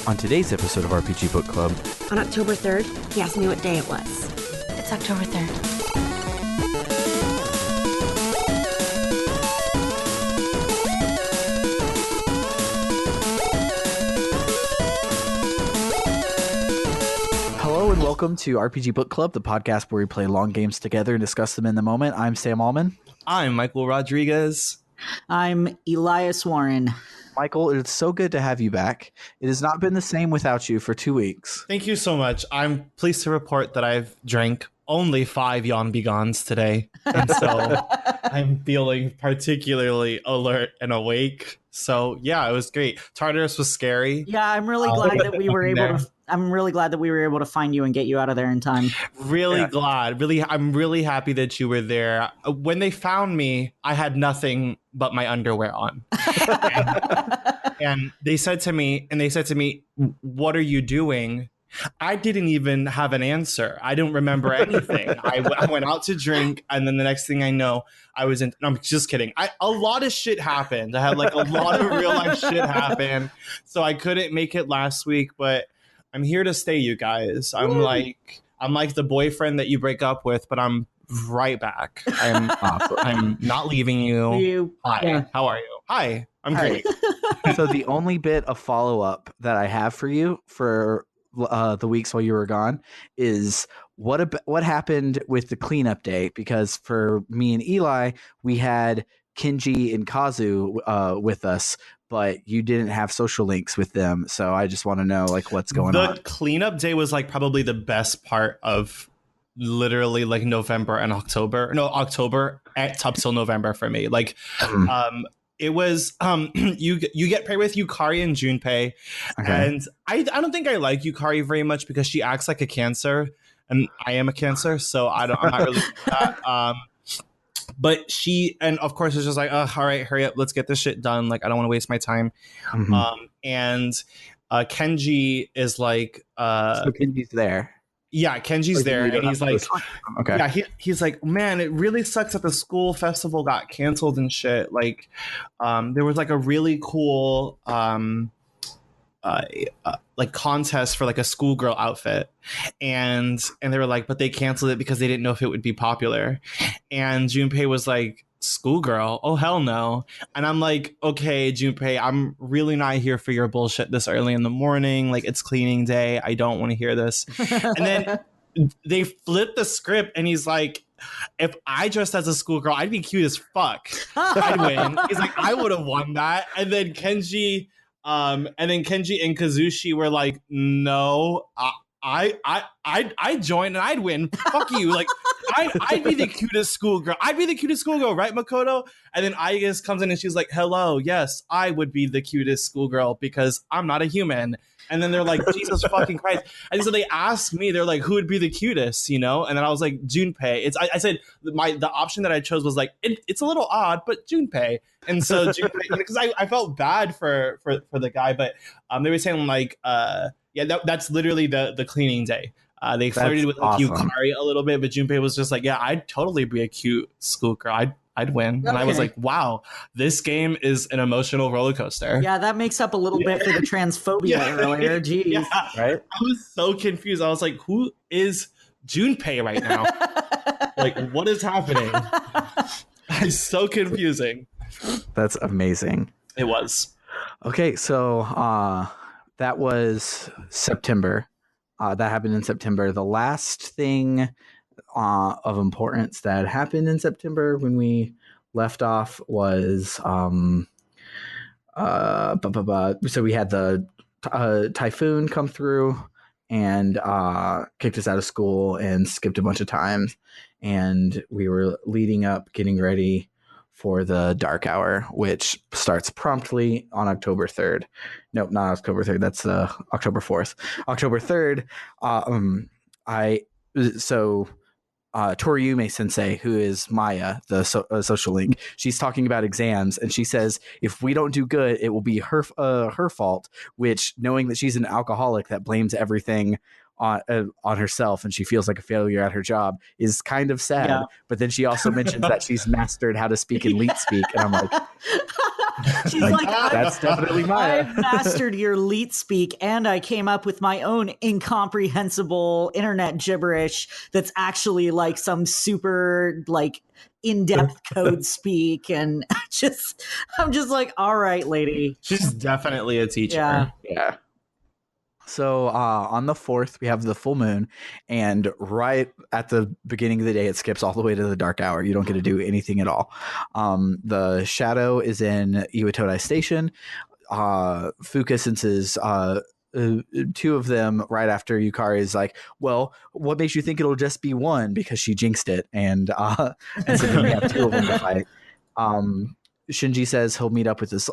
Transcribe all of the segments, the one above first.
On today's episode of RPG Book Club, On October 3rd, he asked me what day it was. It's October 3rd. hello and welcome to RPG Book Club, the podcast where we play long games together and discuss them in the moment. I'm Sam Allman. I'm Michael Rodriguez. I'm Elias Warren. Michael, it's so good to have you back. It has not been the same without you for 2 weeks. Thank you so much. I'm pleased to report that I've drank only 5 Yon Begons today. And so I'm feeling particularly alert and awake. So yeah, it was great. Tartarus was scary. Yeah, I'm really glad that we were able to. I'm really glad that we were able to find you and get you out of there in time. Really glad. I'm really happy that you were there. When they found me, I had nothing but my underwear on. And they said to me, "What are you doing?" I didn't even have an answer. I don't remember anything. I went out to drink, and then the next thing I know, I was in. No, I'm just kidding. A lot of shit happened. I had like a lot of real life shit happen, so I couldn't make it last week. But I'm here to stay, you guys. I'm like the boyfriend that you break up with, but I'm right back. I'm not leaving you. Hi. Yeah. How are you? Hi. I'm great. So the only bit of follow-up that I have for you for the weeks while you were gone is what happened with the cleanup day? Because for me and Eli, we had Kenji and Kazu with us, but you didn't have social links with them. So I just want to know like what's going on. The cleanup day was like probably the best part of literally like November and October. No, October up till November for me. Like it was you get paired with Yukari and Junpei. Okay. And I don't think I like Yukari very much because she acts like a Cancer, and I am a Cancer, so I'm not really that. But she, and of course, it's just like, all right, hurry up, let's get this shit done. Like, I don't want to waste my time. Mm-hmm. And Kenji is like, so Kenji's there. Yeah, Kenji's there, and he's like, okay. Yeah, he's like, man, it really sucks that the school festival got canceled and shit. Like, there was like a really cool like contest for like a schoolgirl outfit, and they were like, but they canceled it because they didn't know if it would be popular. And Junpei was like, schoolgirl? Oh hell no. And I'm like, okay, Junpei, I'm really not here for your bullshit this early in the morning. Like, it's cleaning day. I don't want to hear this. And then they flipped the script, and he's like, if I dressed as a schoolgirl, I'd be cute as fuck. I'd win. He's like, I would have won that. And then Kenji and Kazushi were like, no, I join and I'd win. Fuck you. Like, I'd be the cutest schoolgirl. I'd be the cutest schoolgirl, right, Makoto? And then Aigus comes in and she's like, hello, yes, I would be the cutest schoolgirl because I'm not a human. And then they're like, Jesus fucking Christ. And so they asked me, they're like, who would be the cutest, you know? And then I was like, Junpei. I said the option that I chose was like, it's a little odd, but Junpei. And so Junpei, because I felt bad for the guy, but they were saying like, yeah, that's literally the cleaning day. They flirted with awesome. Yukari a little bit, but Junpei was just like, yeah, I'd totally be a cute schoolgirl. I'd win. Okay. And I was like, wow, this game is an emotional roller coaster. Yeah, that makes up a little bit for the transphobia earlier. Jeez. Yeah. Right? I was so confused. I was like, who is Junpei right now? Like, what is happening? It's so confusing. That's amazing. It was. Okay, so that was September. That happened in September. The last thing of importance that happened in September when we left off was so we had the typhoon come through and kicked us out of school and skipped a bunch of times, and we were leading up, getting ready for the dark hour, which starts promptly on October 3rd. Nope, not October 3rd. That's October 4th. October 3rd. Toriume Sensei, who is Maya, the social link, she's talking about exams, and she says if we don't do good, it will be her fault. Which, knowing that she's an alcoholic that blames everything on herself, and she feels like a failure at her job, is kind of sad. Yeah. But then she also mentions that she's mastered how to speak in leet speak, and I'm like, She's like, That's definitely Maya. I've mastered your leet speak, and I came up with my own incomprehensible internet gibberish that's actually like some super like in-depth code speak, and I'm just like, all right, lady. She's definitely a teacher. Yeah. Yeah. So on the 4th, we have the full moon, and right at the beginning of the day, it skips all the way to the dark hour. You don't get to do anything at all. The shadow is in Iwatodai Station. Fuka senses two of them right after Yukari is like, well, what makes you think it'll just be one? Because she jinxed it. And so then we have two of them to fight. Shinji says he'll meet up with us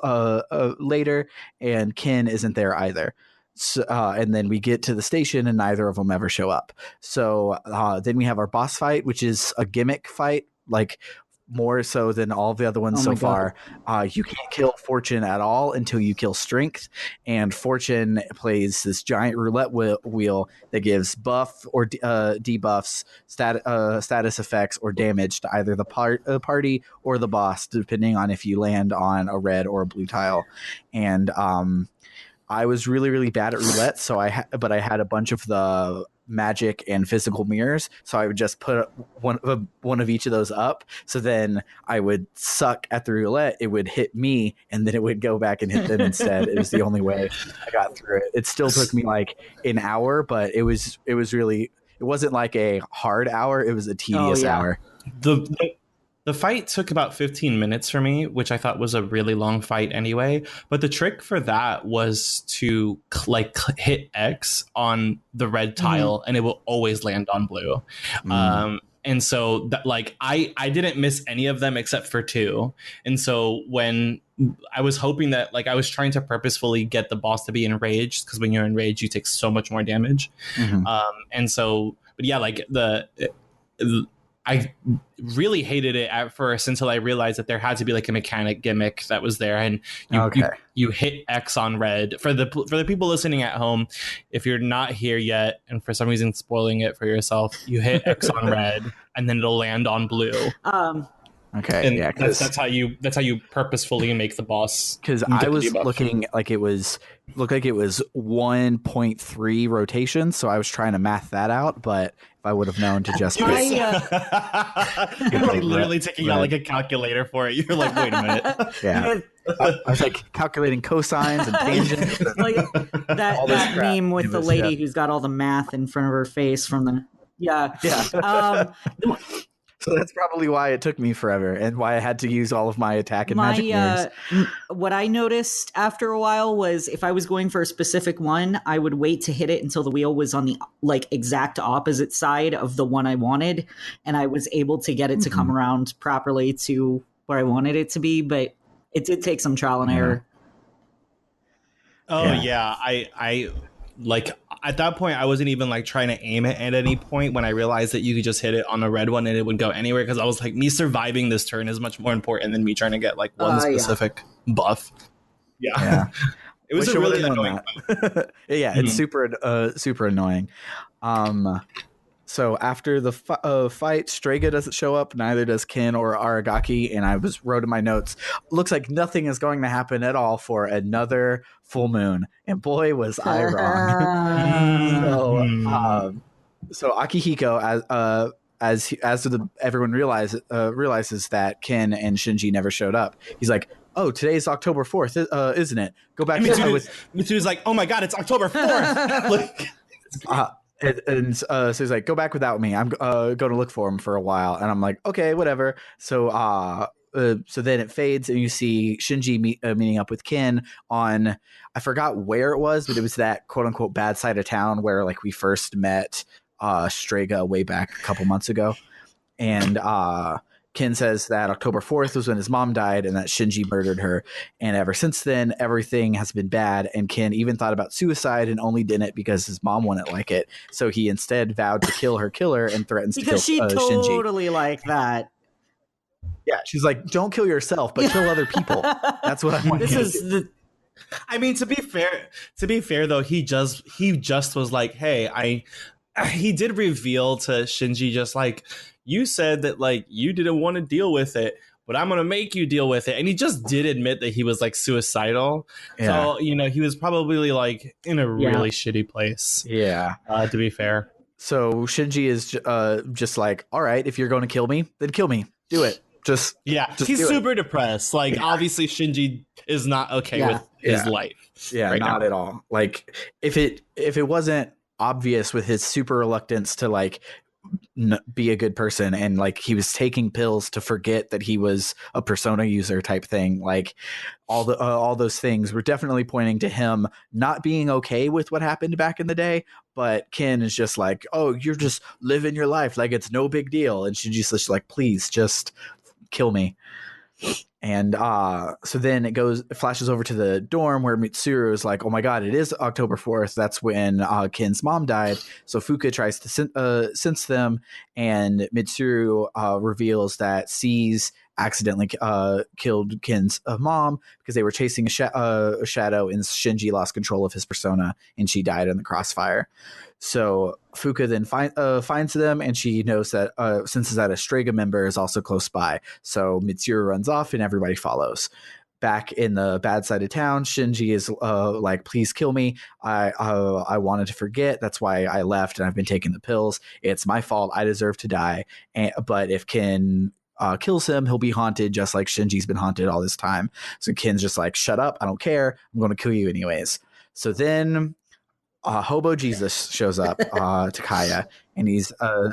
later, and Ken isn't there either. So, and then we get to the station and neither of them ever show up. So then we have our boss fight, which is a gimmick fight, like more so than all the other ones so far. You can't kill Fortune at all until you kill Strength, and Fortune plays this giant roulette wheel that gives buff or debuffs, status effects, or damage to either the party or the boss, depending on if you land on a red or a blue tile. And I was really, really bad at roulette, so I had a bunch of the magic and physical mirrors, so I would just put one of each of those up. So then I would suck at the roulette, it would hit me, and then it would go back and hit them instead. It was the only way I got through it. It still took me like an hour, but it wasn't like a hard hour. It was a tedious hour. The fight took about 15 minutes for me, which I thought was a really long fight anyway. But the trick for that was to hit X on the red tile, and it will always land on blue. And so that, like, I didn't miss any of them except for two. And so when I was hoping that, like, I was trying to purposefully get the boss to be enraged, because when you're enraged, you take so much more damage. And so, but yeah, like I really hated it at first until I realized that there had to be like a mechanic gimmick that was there, and you hit X on red. For the people listening at home, if you're not here yet and for some reason spoiling it for yourself, you hit X on red and then it'll land on blue. Okay, and yeah, that's how you purposefully make the boss. Because I was looking like it looked like it was 1.3 rotations, so I was trying to math that out. But if I would have known to just you're like literally taking out like a calculator for it. You're like, wait a minute. Yeah, I was like calculating cosines and tangents. And like that meme with the lady who's got all the math in front of her face from the So that's probably why it took me forever, and why I had to use all of my attack and magic mirrors. What I noticed after a while was if I was going for a specific one, I would wait to hit it until the wheel was on the like exact opposite side of the one I wanted, and I was able to get it to come around properly to where I wanted it to be. But it did take some trial and error. Oh yeah, I like at that point I wasn't even like trying to aim it at any point when I realized that you could just hit it on a red one and it would go anywhere, because I was like, me surviving this turn is much more important than me trying to get like one specific buff. Yeah. It was a really annoying it's super annoying. So after the fight, Strega doesn't show up, neither does Ken or Aragaki, and I wrote in my notes, looks like nothing is going to happen at all for another full moon. And boy, was I wrong. So Akihiko, as everyone realizes that Ken and Shinji never showed up, he's like, oh, today's October 4th, isn't it? Go back to Mitsu's like, oh my god, it's October 4th. So he's like, go back without me. I'm going to look for him for a while. And I'm like, okay, whatever. So so then it fades and you see Shinji meeting up with Ken on, I forgot where it was, but it was that quote unquote bad side of town where like we first met Strega way back a couple months ago. And Ken says that October 4th was when his mom died and that Shinji murdered her. And ever since then, everything has been bad. And Ken even thought about suicide and only did it because his mom wouldn't like it. So he instead vowed to kill her killer and threatens to kill Shinji. Because she totally like that. Yeah, she's like, don't kill yourself, but kill other people. That's what I want. I mean, to be fair though, he just was like, hey, he did reveal to Shinji just like, you said that like you didn't want to deal with it, but I'm going to make you deal with it. And he just did admit that he was like suicidal. Yeah. So, he was probably like in a really shitty place. Yeah. To be fair. So Shinji is just like, all right, if you're going to kill me, then kill me. Do it. Just he's super depressed. Like, obviously, Shinji is not okay with his life. Yeah, right not now. at all. Like, if it wasn't obvious with his super reluctance to like be a good person, and like he was taking pills to forget that he was a persona user type thing, like all those things were definitely pointing to him not being okay with what happened back in the day. But Ken is just like, oh, you're just living your life like it's no big deal, and Shinji's just like, please just kill me. And so then it flashes over to the dorm where Mitsuru is like, oh my god, it is October 4th. That's when Ken's mom died. So Fuka tries to sense them, and Mitsuru reveals that C's accidentally killed Ken's mom because they were chasing a shadow, and Shinji lost control of his persona, and she died in the crossfire. So Fuka then finds them, and she knows that senses that a Strega member is also close by. So Mitsuru runs off, and everybody follows. Back in the bad side of town, Shinji is like, please kill me. I wanted to forget. That's why I left, and I've been taking the pills. It's my fault. I deserve to die. But if Ken kills him, he'll be haunted just like Shinji's been haunted all this time. So Ken's just like, shut up. I don't care. I'm going to kill you anyways. So then Hobo Jesus shows up to Kaya, and he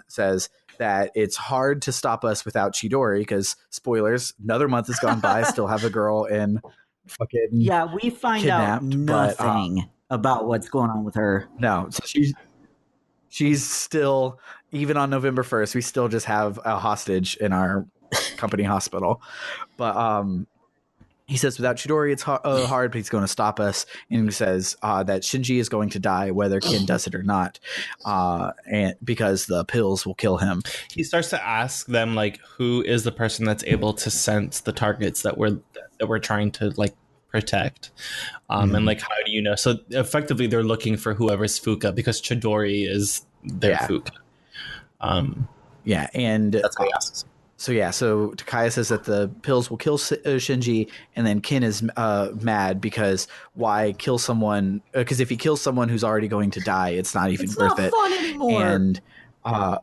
says that it's hard to stop us without Chidori because, spoilers, another month has gone by, still have a girl in fucking we find out nothing about what's going on with her. No, so she's still, even on November 1st, we still just have a hostage in our company hospital. But he says without Chidori, it's hard, but he's going to stop us. And he says that Shinji is going to die, whether Ken does it or not, and because the pills will kill him. He starts to ask them, like, who is the person that's able to sense the targets that we're trying to like protect, and like, how do you know? So effectively, they're looking for whoever's Fuka because Chidori is their Fuka. And that's what he asks. So Takaya says that the pills will kill Shinji, and then Ken is mad because why kill someone? Because if he kills someone who's already going to die, it's not even worth it. Fun anymore. And then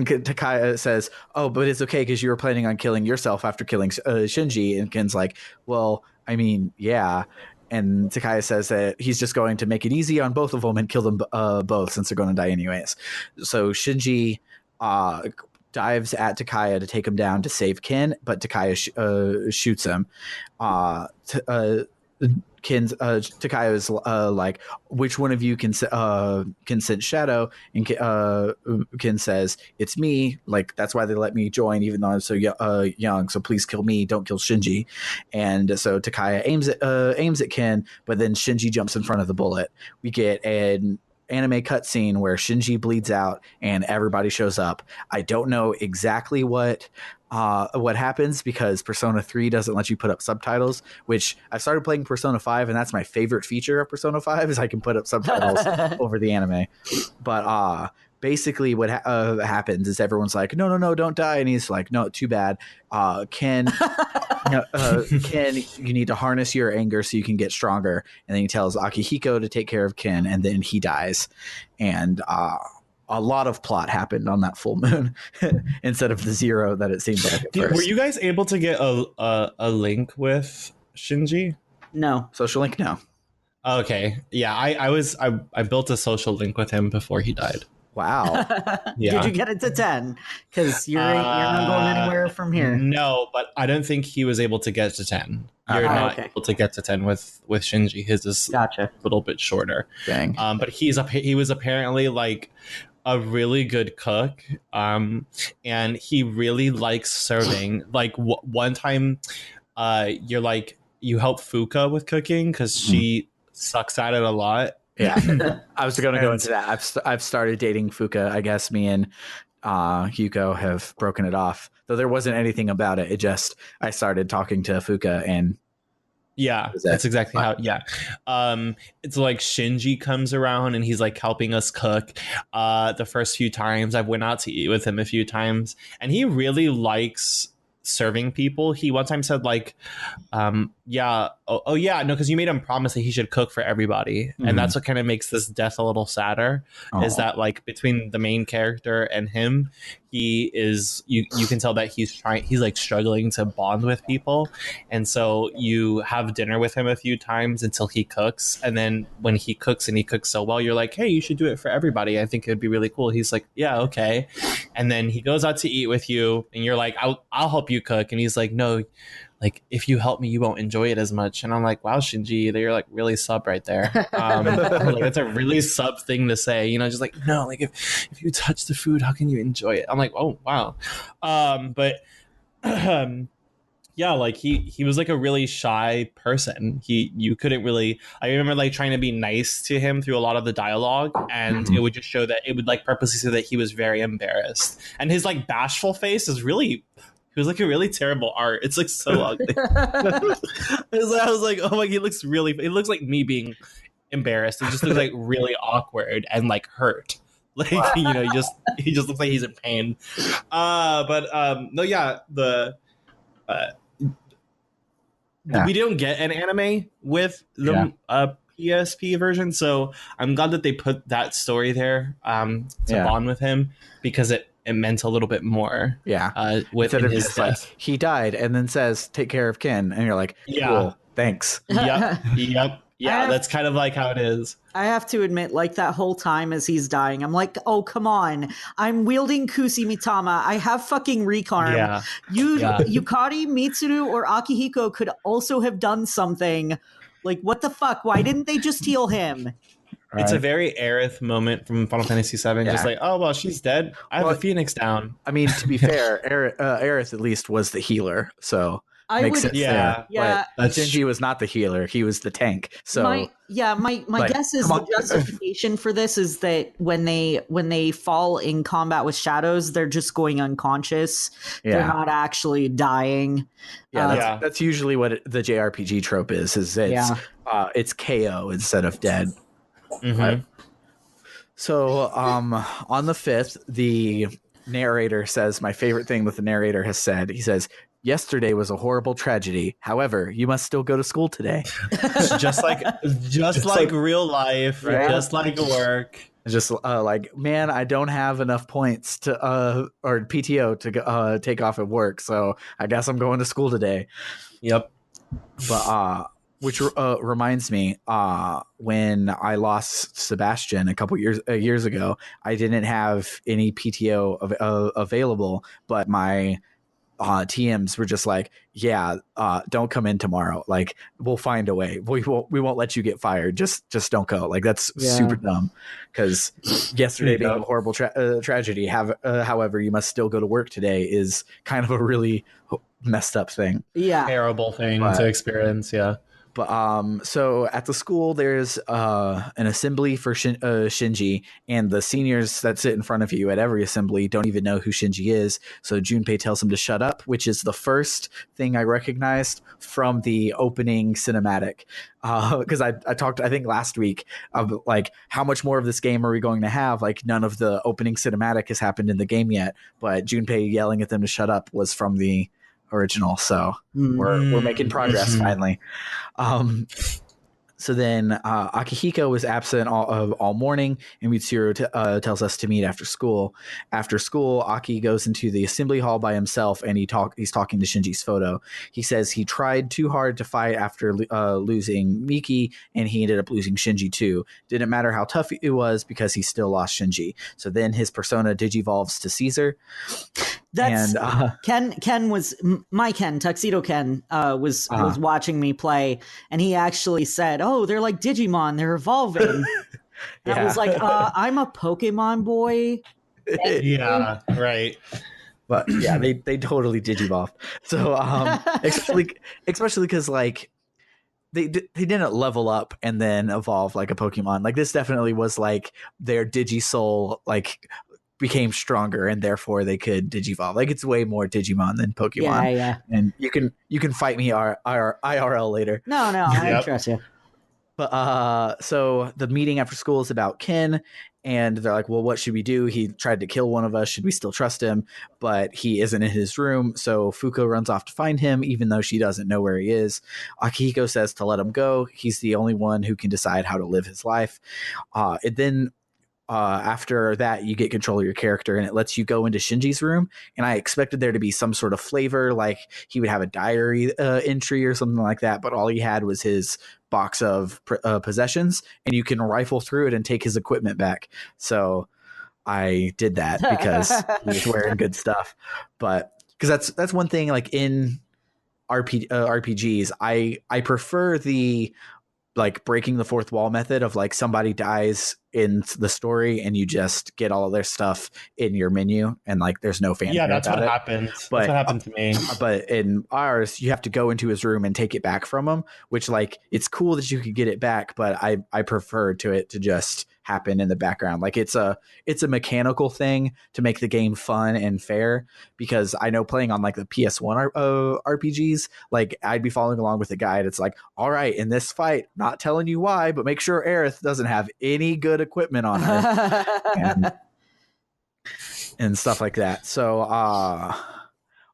Takaya says, "Oh, but it's okay because you were planning on killing yourself after killing Shinji." And Ken's like, "Well, I mean, yeah." And Takaya says that he's just going to make it easy on both of them and kill them both since they're going to die anyways. So Shinji dives at Takaya to take him down to save Ken, but Takaya shoots him. Takaya is like, which one of you can sense shadow? And Ken says, it's me. Like, that's why they let me join, even though I'm so young. So please kill me. Don't kill Shinji. And so Takaya aims at Ken, but then Shinji jumps in front of the bullet. We get an anime cutscene where Shinji bleeds out and everybody shows up. I don't know exactly what happens because Persona 3 doesn't let you put up subtitles, which I've started playing Persona 5, and that's my favorite feature of Persona 5 is I can put up subtitles over the anime. But basically what happens is everyone's like, no, don't die. And he's like, no, too bad. Ken, you need to harness your anger so you can get stronger. And then he tells Akihiko to take care of Ken, and then he dies. And a lot of plot happened on that full moon instead of the 0 that it seemed like at first. Were you guys able to get a link with Shinji? No. Social link? No. Okay. Yeah, I built a social link with him before he died. Wow. Yeah. Did you get it to 10? Because you're not going anywhere from here. No, but I don't think he was able to get to 10. You're not able to get to 10 with Shinji. His is a little bit shorter. Dang. But he was apparently like a really good cook, and he really likes serving. Like one time, you're like, you help Fuka with cooking because she sucks at it a lot. Yeah, I was going to go into that. I've started dating Fuka. I guess me and Yuko have broken it off, though there wasn't anything about it. It just I started talking to Fuka, and that's exactly how. Yeah, it's like Shinji comes around and he's like helping us cook. The first few times I've went out to eat with him a few times, and he really likes serving people, he one time said like, yeah, oh yeah, no, because you made him promise that he should cook for everybody, and that's what kind of makes this death a little sadder. Is that like between the main character and him, he is you can tell that he's like struggling to bond with people, and so you have dinner with him a few times until he cooks, and then when he cooks and he cooks so well, you're like, hey, you should do it for everybody. I think it'd be really cool. He's like, yeah, okay. And then he goes out to eat with you, and you're like, I'll help you cook, and he's like, no, like if you help me, you won't enjoy it as much. And I'm like, wow, Shinji, you're like really sub right there. Like that's a really sub thing to say, you know, just like, no, like if you touch the food, how can you enjoy it? I'm like, oh wow. But yeah, like he was like a really shy person. You couldn't really, I remember like trying to be nice to him through a lot of the dialogue, and it would just show that it would like purposely say that he was very embarrassed, and his like bashful face is really, it was like a really terrible art. It's like so ugly. I was like, oh my, he looks really, it looks like me being embarrassed. It just looks like really awkward and like hurt. Like, you know, he just looks like he's in pain. No, yeah, we don't get an anime with the PSP version, so I'm glad that they put that story there to bond with him, because it meant a little bit more. Yeah. Within his death. Like, he died and then says, take care of Ken. And you're like, cool, thanks. Yep. Yeah, that's kind of like how it is. I have to admit, like that whole time as he's dying, I'm like, oh, come on. I'm wielding Kusi Mitama. I have fucking Recarm. Yeah. Yukari, Mitsuru, or Akihiko could also have done something. Like, what the fuck? Why didn't they just heal him? Right. It's a very Aerith moment from Final Fantasy VII. Yeah. Just like, oh, well, she's dead. I have a Phoenix down. I mean, to be fair, Aerith at least was the healer, so makes sense there. Yeah. But Shinji was not the healer; he was the tank. So my guess is the justification for this is that when they fall in combat with shadows, they're just going unconscious. Yeah. They're not actually dying. Yeah, that's usually what the JRPG trope is. It's KO instead of dead. Mm-hmm. So on the 5th, the narrator says my favorite thing that the narrator has said. He says, yesterday was a horrible tragedy. However, you must still go to school today. just like real life, right? Just like work. Just like, man, I don't have enough points to or PTO to take off at work, so I guess I'm going to school today. Yep. But which reminds me, when I lost Sebastian a couple years ago, I didn't have any PTO available, but my TMs were just like, don't come in tomorrow. Like, we'll find a way. We won't let you get fired. Just don't go. Like, that's super dumb. Because yesterday being a horrible tragedy, however, you must still go to work today is kind of a really messed up thing. Yeah, terrible thing to experience. Yeah. But so at the school, there's an assembly for Shinji, and the seniors that sit in front of you at every assembly don't even know who Shinji is. So Junpei tells him to shut up, which is the first thing I recognized from the opening cinematic. Because I talked, I think last week, of like how much more of this game are we going to have? Like, none of the opening cinematic has happened in the game yet, but Junpei yelling at them to shut up was from the original, so we're making progress finally. So then Akihiko was absent all morning, and Mitsuru tells us to meet after school. After school, Aki goes into the assembly hall by himself, and he's talking to Shinji's photo. He says he tried too hard to fight after losing Miki, and he ended up losing Shinji too. Didn't matter how tough it was because he still lost Shinji. So then his persona digivolves to Caesar. That's Ken was my Ken, Tuxedo Ken, was watching me play, and he actually said, "Oh, they're like Digimon, they're evolving." I was like, "I'm a Pokemon boy." Yeah, right. But yeah, they totally digivolved. So especially because like they didn't level up and then evolve like a Pokemon. Like, this definitely was like their Digisoul like became stronger, and therefore they could digivolve. Like, it's way more Digimon than Pokemon. Yeah. And you can fight me IRL later. No, I trust you. But so the meeting after school is about Ken, and they're like, well, what should we do? He tried to kill one of us. Should we still trust him? But he isn't in his room. So Fuko runs off to find him, even though she doesn't know where he is. Akihiko says to let him go. He's the only one who can decide how to live his life. And then after that, you get control of your character, and it lets you go into Shinji's room. And I expected there to be some sort of flavor, like he would have a diary entry or something like that, but all he had was his box of possessions, and you can rifle through it and take his equipment back. So I did that because he was wearing good stuff. But because that's one thing, like in RPGs, I prefer the like breaking the fourth wall method of like somebody dies in the story and you just get all of their stuff in your menu and like there's no fanfare. Yeah, that's about what it. happened. But, that's what happened to me. But in ours, you have to go into his room and take it back from him, which like it's cool that you could get it back, but I prefer it to just happen in the background. Like it's a mechanical thing to make the game fun and fair, because I know playing on like the PS1 RPGs, like I'd be following along with the guide. It's like, all right, in this fight, not telling you why, but make sure Aerith doesn't have any good equipment on her and stuff like that. So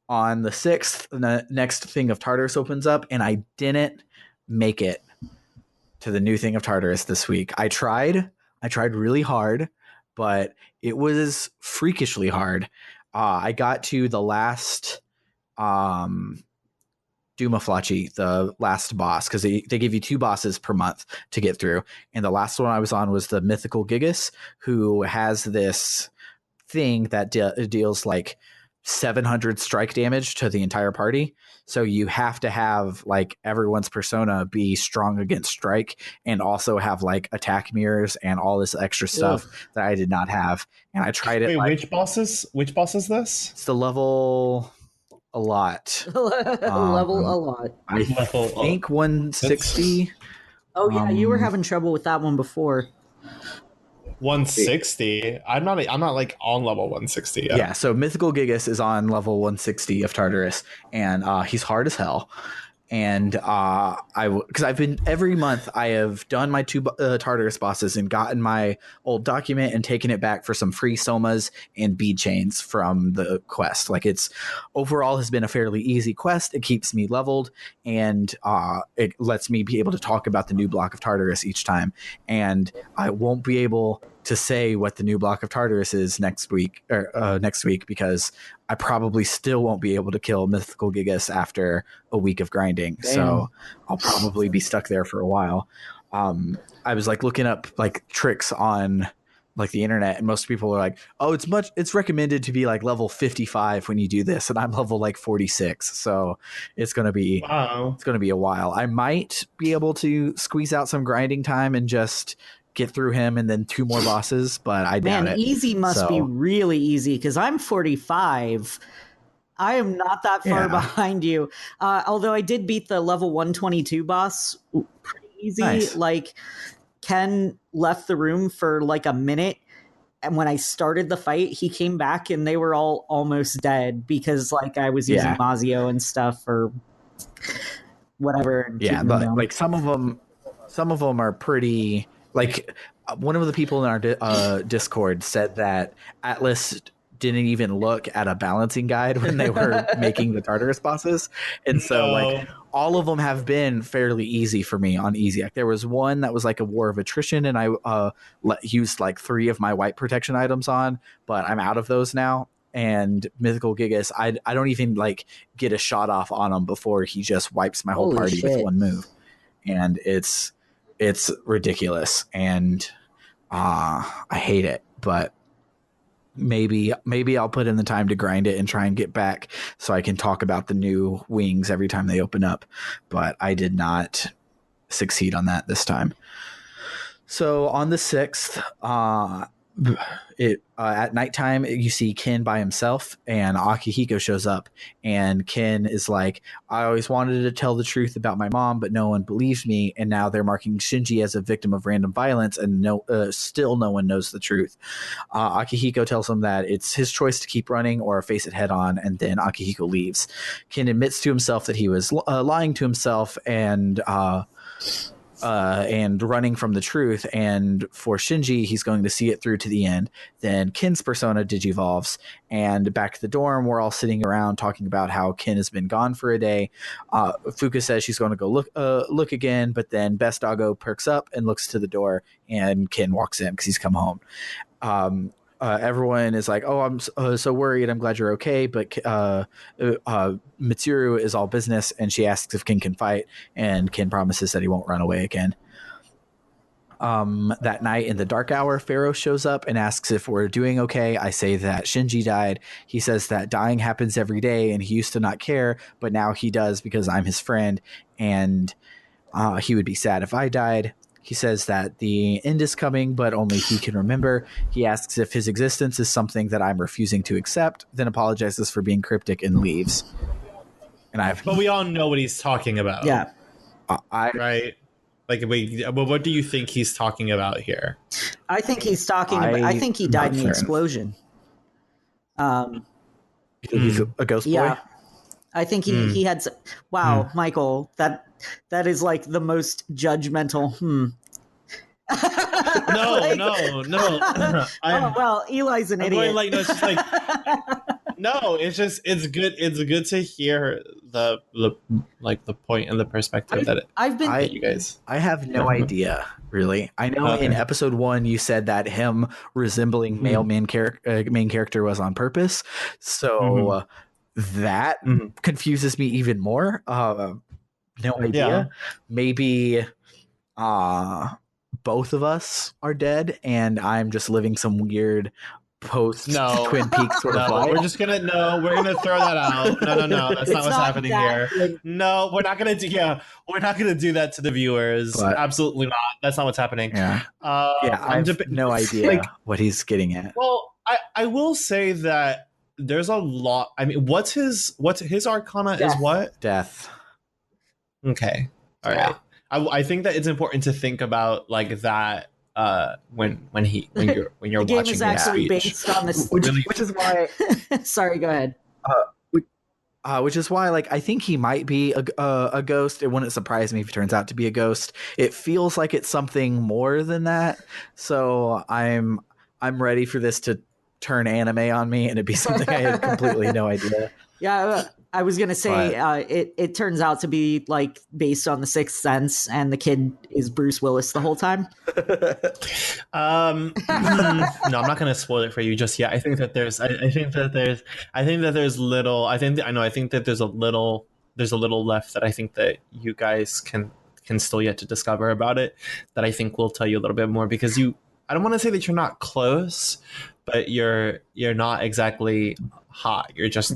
on the 6th, the next thing of Tartarus opens up, and I didn't make it to the new thing of Tartarus this week. I tried really hard, but it was freakishly hard. I got to the last Duma Flachi, the last boss, because they give you 2 bosses per month to get through. And the last one I was on was the Mythical Gigas, who has this thing that deals like 700 strike damage to the entire party. So you have to have like everyone's persona be strong against strike, and also have like attack mirrors and all this extra stuff that I did not have. And I tried it. Wait, like, which boss is this? it's the level a lot. Level a lot. I think 160. Oh yeah, you were having trouble with that one before. 160. I'm not like on level 160 yet. Yeah, so Mythical Gigas is on level 160 of Tartarus, and he's hard as hell. And because I've been every month, I have done my 2 Tartarus bosses and gotten my old document and taken it back for some free somas and bead chains from the quest. Like it's overall has been a fairly easy quest. It keeps me leveled, and it lets me be able to talk about the new block of Tartarus each time. And I won't be able to say what the new block of Tartarus is next week because I probably still won't be able to kill Mythical Gigas after a week of grinding. Damn. So I'll probably be stuck there for a while. I was like looking up like tricks on like the internet, and most people are like, oh, it's recommended to be like level 55 when you do this, and I'm level like 46. So it's going to be a while. I might be able to squeeze out some grinding time and just get through him and then 2 more bosses, but I doubt it. Easy must be really easy, because I'm 45. I am not that far behind you. Although I did beat the level 122 boss pretty easy. Nice. Like Ken left the room for like a minute, and when I started the fight, he came back and they were all almost dead because like I was using Mazio and stuff or whatever. Yeah, but like some of them are pretty. Like one of the people in our Discord said that Atlas didn't even look at a balancing guide when they were making the Tartarus bosses. And so like all of them have been fairly easy for me on easy. Like, there was one that was like a war of attrition, and I used like 3 of my white protection items on, but I'm out of those now. And Mythical Gigas, I don't even like get a shot off on him before he just wipes my whole party with one move. And it's ridiculous, and I hate it, but maybe I'll put in the time to grind it and try and get back so I can talk about the new wings every time they open up. But I did not succeed on that this time. So on the 6th, at nighttime, you see Ken by himself, and Akihiko shows up, and Ken is like, I always wanted to tell the truth about my mom, but no one believed me, and now they're marking Shinji as a victim of random violence, and still no one knows the truth. Akihiko tells him that it's his choice to keep running or face it head on, and then Akihiko leaves. Ken admits to himself that he was lying to himself, and and running from the truth. And for Shinji, he's going to see it through to the end. Then Kin's persona digivolves, and back to the dorm, we're all sitting around talking about how Kin has been gone for a day. Fuka says she's going to go look again, but then Best Doggo perks up and looks to the door, and Kin walks in because he's come home. Everyone is like, "Oh, I'm so worried. I'm glad you're okay." But Mitsuru is all business, and she asks if Kin can fight, and Kin promises that he won't run away again. That night in the dark hour, Pharaoh shows up and asks if we're doing okay. I say that Shinji died. He says that dying happens every day, and he used to not care, but now he does because I'm his friend, and he would be sad if I died. He says that the end is coming, but only he can remember. He asks if his existence is something that I'm refusing to accept, then apologizes for being cryptic and leaves. But we all know what he's talking about. Yeah. Right? Like, wait, well, what do you think he's talking about here? I think he's talking about, I think he died in the explosion. He's a ghost boy? Yeah. I think he had some, wow, Michael, that is like the most judgmental. No. Oh well, Eli's an idiot. Like, no, it's just like no, it's good. It's good to hear the point and the perspective that you guys. I have no idea, really. I know in episode 1 you said that him resembling male main character was on purpose, so that confuses me even more. No idea. Yeah. Maybe both of us are dead, and I'm just living some weird post Twin Peaks sort of life. We're gonna throw that out. No. That's not what's happening here. No, we're not gonna do that to the viewers. But, absolutely not. That's not what's happening. Yeah. I have no idea what he's getting at. Well, I will say that there's a lot. I mean, what's his arcana is what? Death. Okay. All right. I think that it's important to think about like that when you're the game watching is actually based on this, which is why. Sorry, go ahead. Which is why, like, I think he might be a ghost. It wouldn't surprise me if he turns out to be a ghost. It feels like it's something more than that. So I'm ready for this to turn anime on me and it'd be something I had completely no idea. Yeah, I was gonna say it turns out to be like based on The Sixth Sense, and the kid is Bruce Willis the whole time. No, I'm not gonna spoil it for you just yet. I think that there's a little left that I think that you guys can still yet to discover about it, that I think will tell you a little bit more, because I don't want to say that you're not close, but you're not exactly hot. You're just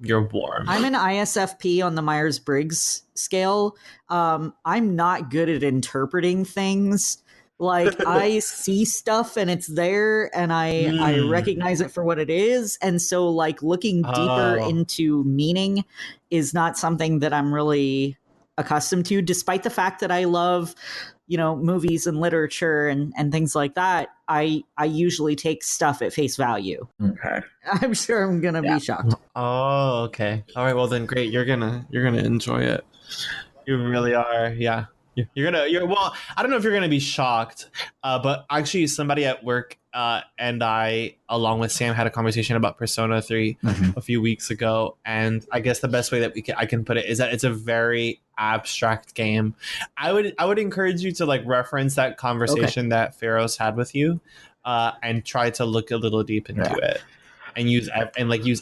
you're warm. I'm an ISFP on the Myers-Briggs scale. I'm not good at interpreting things. Like, I see stuff and it's there and I recognize it for what it is. And so, like, looking deeper into meaning is not something that I'm really accustomed to, despite the fact that I love, movies and literature and things like that. I usually take stuff at face value. Okay. I'm sure I'm going to be shocked. Oh, okay. All right. Well, then great. You're going to enjoy it. You really are. Yeah. Well, I don't know if you're going to be shocked, but actually somebody at work and I, along with Sam, had a conversation about Persona 3 a few weeks ago. And I guess the best way that I can put it is that it's a very abstract game. I would encourage you to like reference that conversation that Pharaoh's had with you and try to look a little deep into it and use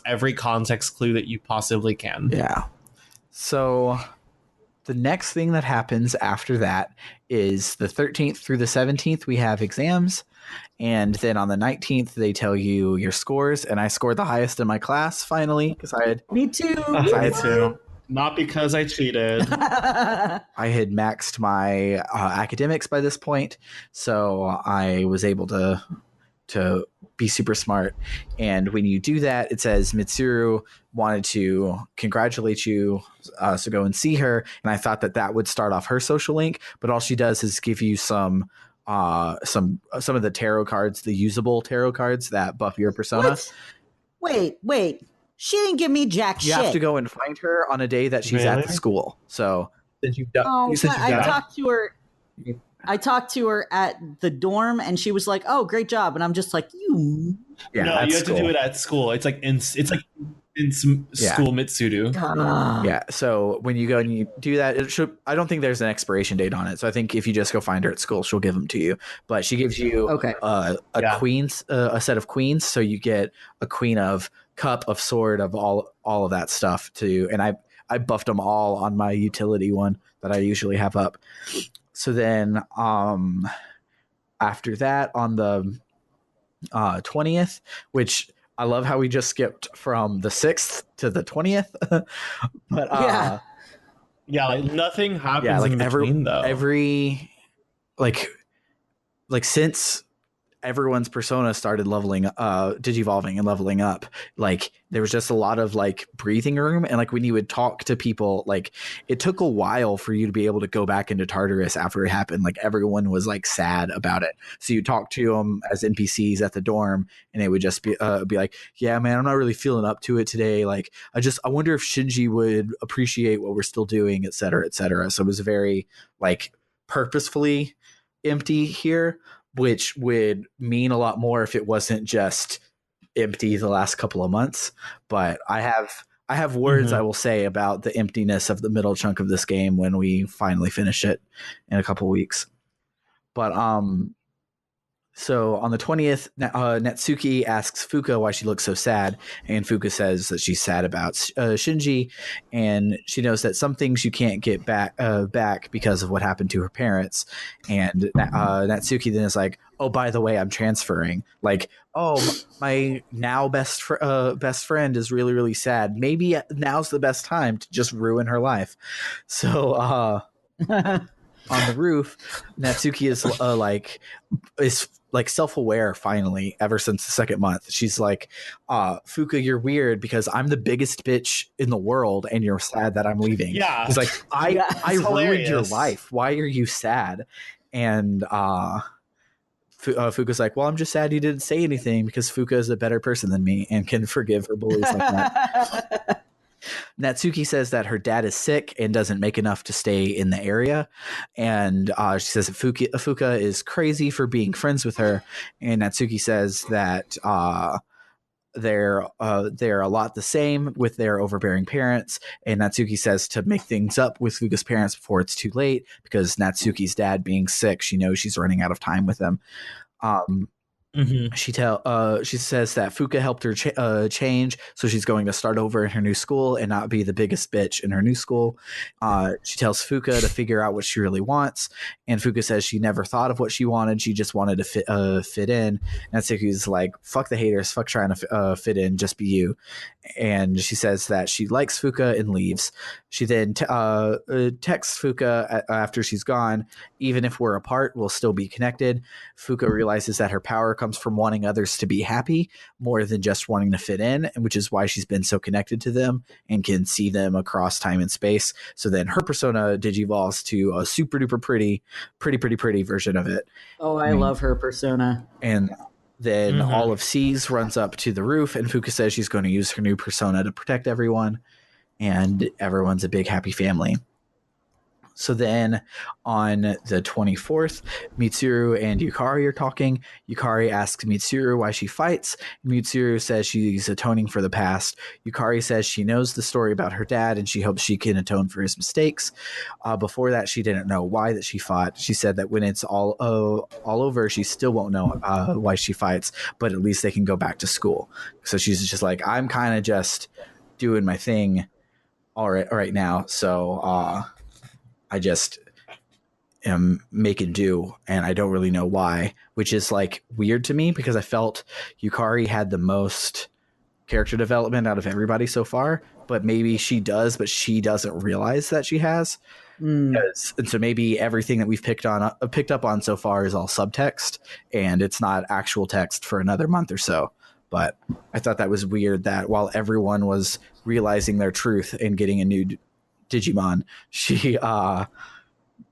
every context clue that you possibly can. Yeah. So the next thing that happens after that is the 13th through the 17th, we have exams. And then on the 19th, they tell you your scores. And I scored the highest in my class, finally, because I had... Me too. Me too. Not because I cheated. I had maxed my academics by this point. So I was able to be super smart. And when you do that, it says Mitsuru wanted to congratulate you, so go and see her. And I thought that would start off her social link, but all she does is give you some of the tarot cards, the usable tarot cards that buff your persona. What? Wait. She didn't give me jack shit. You have to go and find her on a day that she's at the school. So since you've done, I talked to her. I talked to her at the dorm, and she was like, "Oh, great job," and I'm just like, "You." Yeah, no, at you have to do school. it at school. It's like in school Mitsudo. Yeah, so when you go and you do that, it should. I don't think there's an expiration date on it. So I think if you just go find her at school, she'll give them to you. But she gives you Okay. a queens, a set of queens. So you get a queen of cup, of sword, of all of that stuff too. And I buffed them all on my utility one that I usually have up. So then after that on the 20th, which I love how we just skipped from the 6th to the 20th. But yeah, like nothing happens like in between though. every like since everyone's persona started leveling digivolving and leveling up, like there was just a lot of like breathing room, and like when you would talk to people, like it took a while for you to be able to go back into Tartarus after it happened. Like everyone was like sad about it, so you talk to them as NPCs at the dorm, and it would just be like, yeah man, I'm not really feeling up to it today, like I wonder if Shinji would appreciate what we're still doing, etc., etc. So it was very like purposefully empty here, which would mean a lot more if it wasn't just empty the last couple of months. But I have words I will say about the emptiness of the middle chunk of this game when we finally finish it in a couple weeks. But so on the 20th, Natsuki asks Fuka why she looks so sad, and Fuka says that she's sad about Shinji, and she knows that some things you can't get back because of what happened to her parents. And Natsuki then is like, "Oh, by the way, I'm transferring." Like, "Oh, my now best friend is really, really sad. Maybe now's the best time to just ruin her life." So on the roof, Natsuki is self-aware finally ever since the second month. She's like, Fuka, you're weird because I'm the biggest bitch in the world and you're sad that I'm leaving. Yeah. He's like, I ruined your hilarious. life. Why are you sad? And Fuka's like, well, I'm just sad you didn't say anything because Fuka is a better person than me and can forgive her bullies like that. Natsuki says that her dad is sick and doesn't make enough to stay in the area. And she says that Fuka is crazy for being friends with her. And Natsuki says that they're a lot the same with their overbearing parents. And Natsuki says to make things up with Fuka's parents before it's too late, because Natsuki's dad being sick, she knows she's running out of time with him. She says that Fuka helped her change, so she's going to start over in her new school and not be the biggest bitch in her new school. She tells Fuka to figure out what she really wants, and Fuka says she never thought of what she wanted. She just wanted to fit in. And Natsuki's like, "Fuck the haters, fuck trying to fit in, just be you." And she says that she likes Fuka and leaves. She then texts Fuka after she's gone, "Even if we're apart, we'll still be connected." Fuka realizes that her power comes from wanting others to be happy more than just wanting to fit in, which is why she's been so connected to them and can see them across time and space. So then her persona digivolves to a super duper pretty version of it. Oh, I love her persona. And then all of C's runs up to the roof, and Fuka says she's going to use her new persona to protect everyone, and everyone's a big happy family. So then on the 24th, Mitsuru and Yukari are talking. Yukari asks Mitsuru why she fights. Mitsuru says she's atoning for the past. Yukari says she knows the story about her dad and she hopes she can atone for his mistakes. Before that, she didn't know why that she fought. She said that when it's all over, she still won't know why she fights, but at least they can go back to school. So she's just like, I'm kind of just doing my thing all right now. So I just am making do, and I don't really know why, which is like weird to me because I felt Yukari had the most character development out of everybody so far, but maybe she does, but she doesn't realize that she has. And so maybe everything that we've picked up on so far is all subtext, and it's not actual text for another month or so. But I thought that was weird that while everyone was realizing their truth and getting a new Digimon, she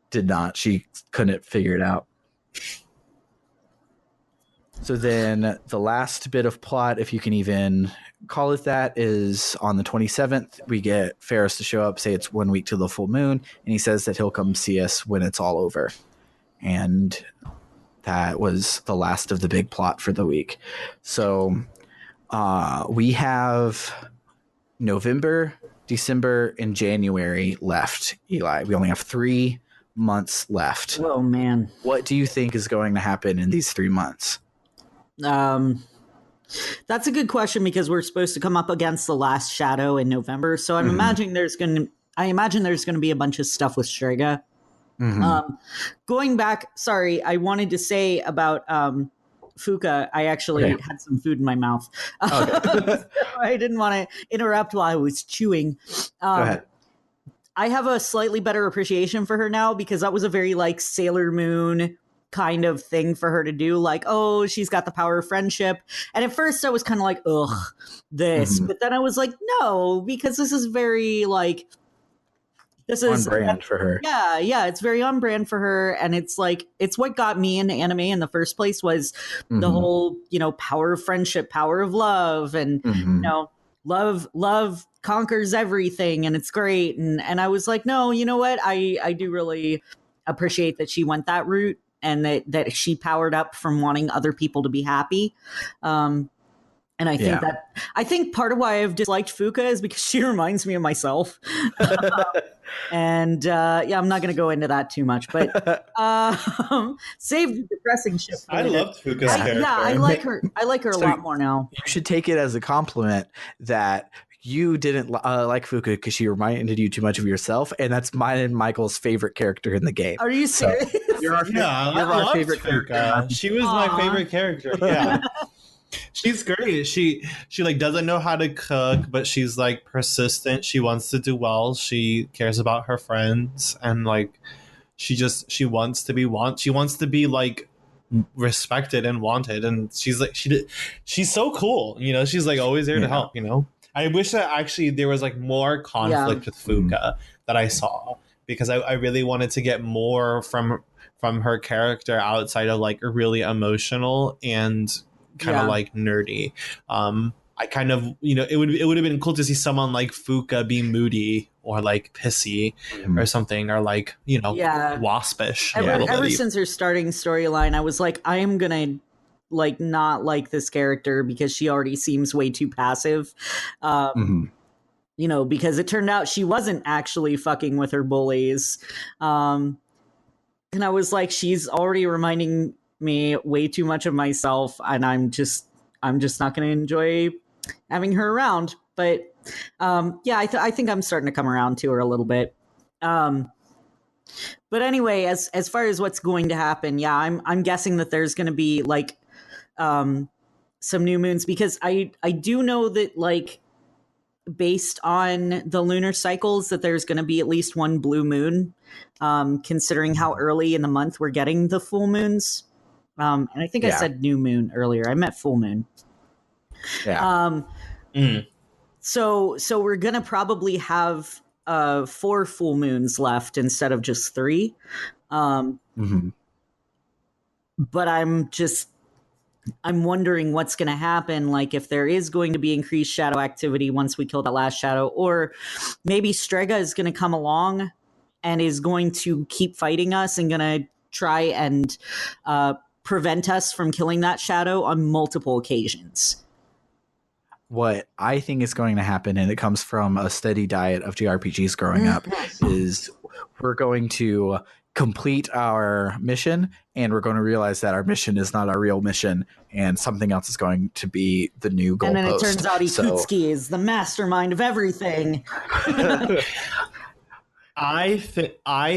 did not. She couldn't figure it out. So then the last bit of plot, if you can even call it that, is on the 27th. We get Ferris to show up, say it's 1 week to the full moon, and he says that he'll come see us when it's all over. and that was the last of the big plot for the week. So we have November, December, and January left, Eli. We only have 3 months left. Oh, man. What do you think is going to happen in these 3 months? That's a good question because we're supposed to come up against the last shadow in November. So I'm imagining there's going to be a bunch of stuff with Strega. Going back, sorry, I wanted to say about Fuka. I actually had some food in my mouth. Okay. So I didn't want to interrupt while I was chewing. Go ahead. I have a slightly better appreciation for her now because that was a very like Sailor Moon kind of thing for her to do. Like, oh, she's got the power of friendship. And at first I was kind of like, ugh, this. But then I was like, no, because this is very like, this is on brand for her. Yeah, it's very on brand for her. And it's like, it's what got me into anime in the first place was the whole, power of friendship, power of love. And, love conquers everything and it's great. And I was like, no, you know what? I do really appreciate that she went that route and that she powered up from wanting other people to be happy. And I think part of why I've disliked Fuka is because she reminds me of myself. I'm not going to go into that too much, but save the depressing shit. I loved Fuka's character. Yeah, I like her. I like her a lot more now. You should take it as a compliment that you didn't like Fuka because she reminded you too much of yourself, and that's mine and Michael's favorite character in the game. Are you serious? So you're our favorite character. She was my favorite character. Yeah. She's great. She like doesn't know how to cook, but she's like persistent. She wants to do well. She cares about her friends, and like she wants to be like respected and wanted. And she's like she's so cool. She's like always there to help. I wish that actually there was like more conflict with Fuka that I saw, because I really wanted to get more from her character outside of like really emotional and kind of like nerdy. I kind of, it would have been cool to see someone like Fuka be moody or like pissy or something, or like, waspish. Ever since her starting storyline, I was like, I am gonna like not like this character because she already seems way too passive. Because it turned out she wasn't actually fucking with her bullies. And I was like, she's already reminding me way too much of myself, and I'm just not going to enjoy having her around. But I think I'm starting to come around to her a little bit. But anyway, as far as what's going to happen, I'm guessing that there's going to be like some new moons, because I do know that like based on the lunar cycles that there's going to be at least one blue moon, considering how early in the month we're getting the full moons. And I think I said new moon earlier. I meant full moon. Yeah. So we're going to probably have 4 full moons left instead of just 3. But I'm wondering what's going to happen, like if there is going to be increased shadow activity once we kill that last shadow, or maybe Strega is going to come along and is going to keep fighting us and going to try and prevent us from killing that shadow on multiple occasions. What I think is going to happen, and it comes from a steady diet of JRPGs growing up, is we're going to complete our mission, and we're going to realize that our mission is not our real mission, and something else is going to be the new goalpost. And then it turns out Ikutsuki is the mastermind of everything. I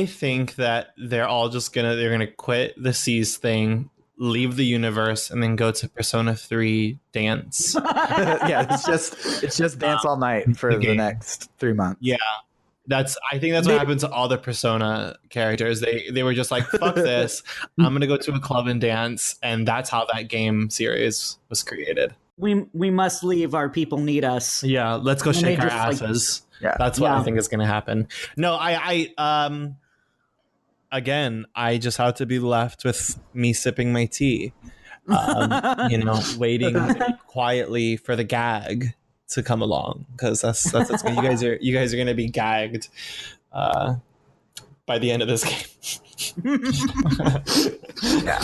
think that they're all just gonna quit the Seas thing, leave the universe, and then go to Persona 3 dance. It's just dance all night for the next 3 months. Yeah. I think that's what happened to all the Persona characters. They were just like, fuck this. I'm going to go to a club and dance. And that's how that game series was created. We must leave. Our people need us. Yeah. Let's go shake our asses. That's what I think is going to happen. No, again, I just have to be left with me sipping my tea, waiting quietly for the gag to come along, because that's you guys are going to be gagged by the end of this game. Yeah.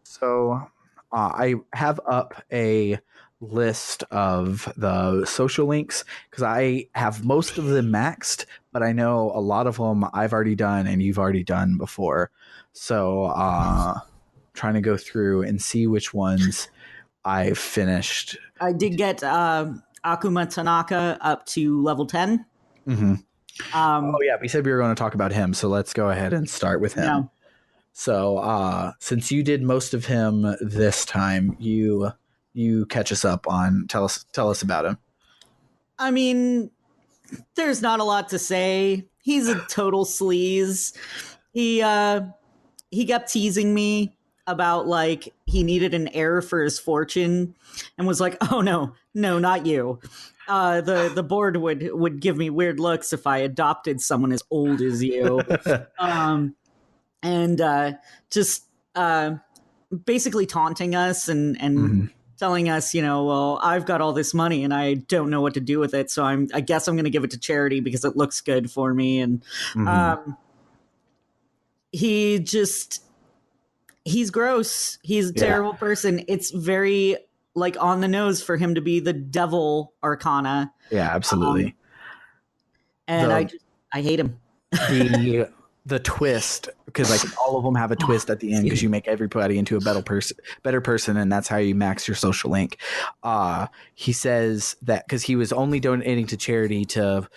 So I have up a list of the social links because I have most of them maxed, but I know a lot of them I've already done and you've already done before. So trying to go through and see which ones I've finished. I did get Akuma Tanaka up to level 10. Mm-hmm. Oh yeah, we said we were going to talk about him, so let's go ahead and start with him. Yeah. So since you did most of him this time, you catch us up on tell us about him. I mean, there's not a lot to say. He's a total sleaze. He kept teasing me about like he needed an heir for his fortune and was like, "Oh no, not you." The board would give me weird looks if I adopted someone as old as you. And just basically taunting us and Mhm. telling us, well, I've got all this money and I don't know what to do with it, so I guess I'm going to give it to charity because it looks good for me. And he's gross. He's a terrible person. It's very like on the nose for him to be the devil arcana. Yeah, absolutely. And I hate him. The twist, because like all of them have a twist at the end because you make everybody into a better person, and that's how you max your social link. He says that because he was only donating to charity to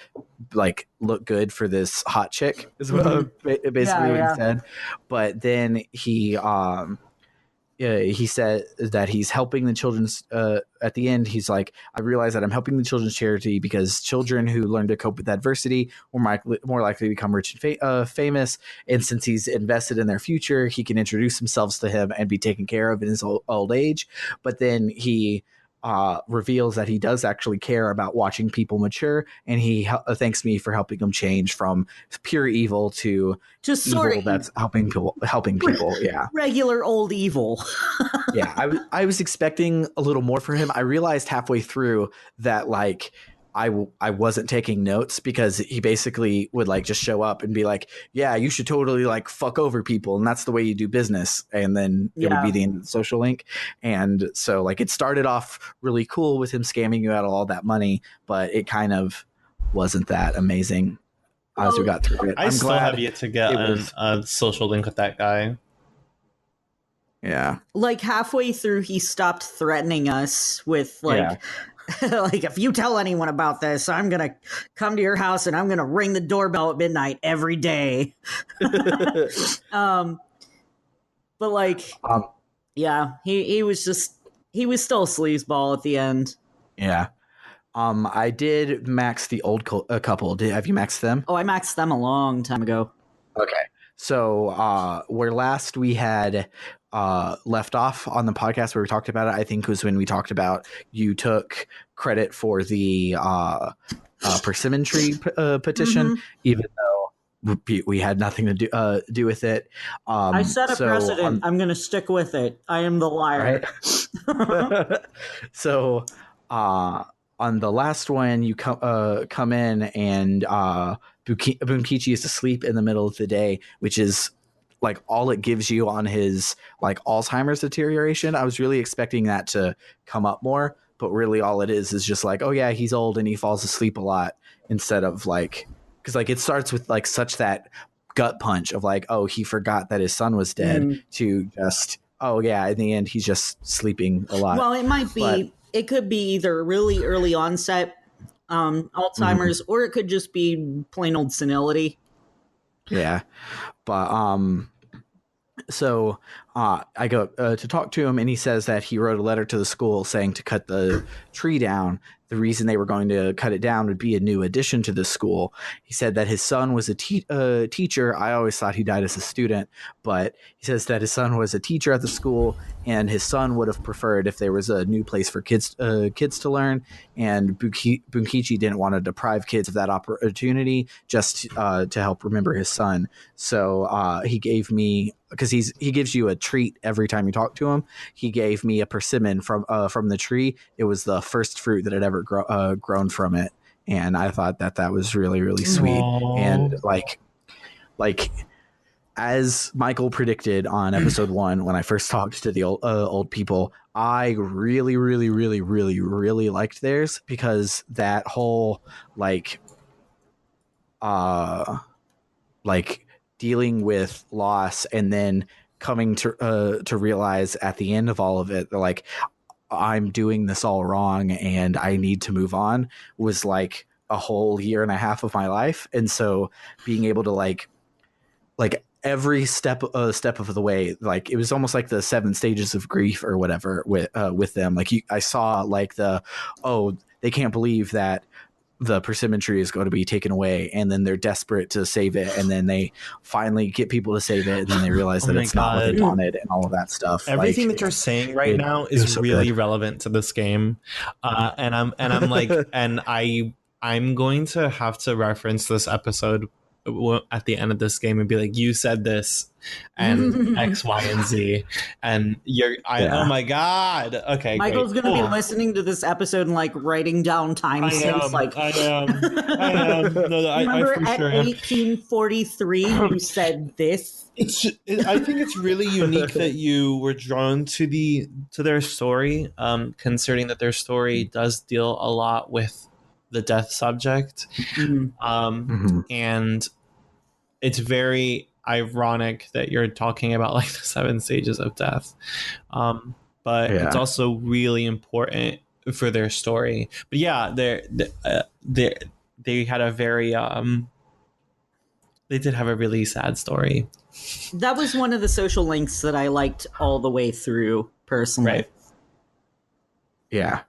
like look good for this hot chick is what basically what he said. But then he said that he's helping the children's at the end. He's like, I realize that I'm helping the children's charity because children who learn to cope with adversity are more likely to become rich and famous. And since he's invested in their future, he can introduce himself to him and be taken care of in his old age. But then he reveals that he does actually care about watching people mature, and he thanks me for helping him change from pure evil to just evil sort of that's helping people. Yeah, regular old evil. yeah. I was expecting a little more from him. I realized halfway through that like I wasn't taking notes because he basically would like just show up and be like, yeah, you should totally like fuck over people, and that's the way you do business. And then it would be the end of the social link. And so like it started off really cool with him scamming you out of all that money, but it kind of wasn't that amazing as we got through it. I'm still glad have yet to get a social link with that guy. Yeah. Like halfway through, he stopped threatening us with like, like, if you tell anyone about this, I'm going to come to your house and I'm going to ring the doorbell at midnight every day. But like, yeah, he was still a sleazeball at the end. Yeah. I did max the old couple. Have you maxed them? Oh, I maxed them a long time ago. Okay. So where last we had left off on the podcast where we talked about it, I think was when we talked about you took credit for the persimmon tree petition, even though we had nothing to do with it. I set a precedent. I'm going to stick with it. I am the liar. Right? So on the last one, you come in and Bunkichi is asleep in the middle of the day, which is like all it gives you on his like Alzheimer's deterioration. I was really expecting that to come up more, but really all it is just like, oh yeah, he's old and he falls asleep a lot, instead of like, because like it starts with like such that gut punch of like, oh, he forgot that his son was dead, to just, oh yeah, in the end he's just sleeping a lot. Well, it might be, it could be either really early onset Alzheimer's, or it could just be plain old senility. Yeah. But so I go to talk to him, and he says that he wrote a letter to the school saying to cut the tree down. The reason they were going to cut it down would be a new addition to the school. He said that his son was a teacher. I always thought he died as a student, but he says that his son was a teacher at the school, and his son would have preferred if there was a new place for kids to learn. And Bunkichi didn't want to deprive kids of that opportunity just to help remember his son. So he gave me, because he gives you a treat every time you talk to him. He gave me a persimmon from the tree. It was the first fruit that had ever grown from it, and I thought that was really, really sweet. Aww. And like as Michael predicted on episode 1, when I first talked to the old people, I really, really, really, really, really liked theirs, because that whole like dealing with loss and then coming to realize at the end of all of it, like, I'm doing this all wrong and I need to move on, was like a whole year and a half of my life. And so being able to like every step of the way, like it was almost like the 7 stages of grief or whatever with them. Like I saw like they can't believe that the persimmon tree is going to be taken away, and then they're desperate to save it, and then they finally get people to save it, and then they realize that it's not what they wanted, and all of that stuff. Everything that you're saying right now is so really relevant to this game, and I'm like, and I'm going to have to reference this episode at the end of this game and be like, you said this and X, Y, and Z, and oh my god. Okay, Michael's great. gonna be listening to this episode and like writing down timestamps. Like I am. No, remember I for at sure am. 1843 you said this. I think it's really unique that you were drawn to their story, considering that their story does deal a lot with the death subject, and it's very ironic that you're talking about like the 7 stages of death, but it's also really important for their story. But yeah, they had a very they did have a really sad story. That was one of the social links that I liked all the way through, personally. Right. Yeah.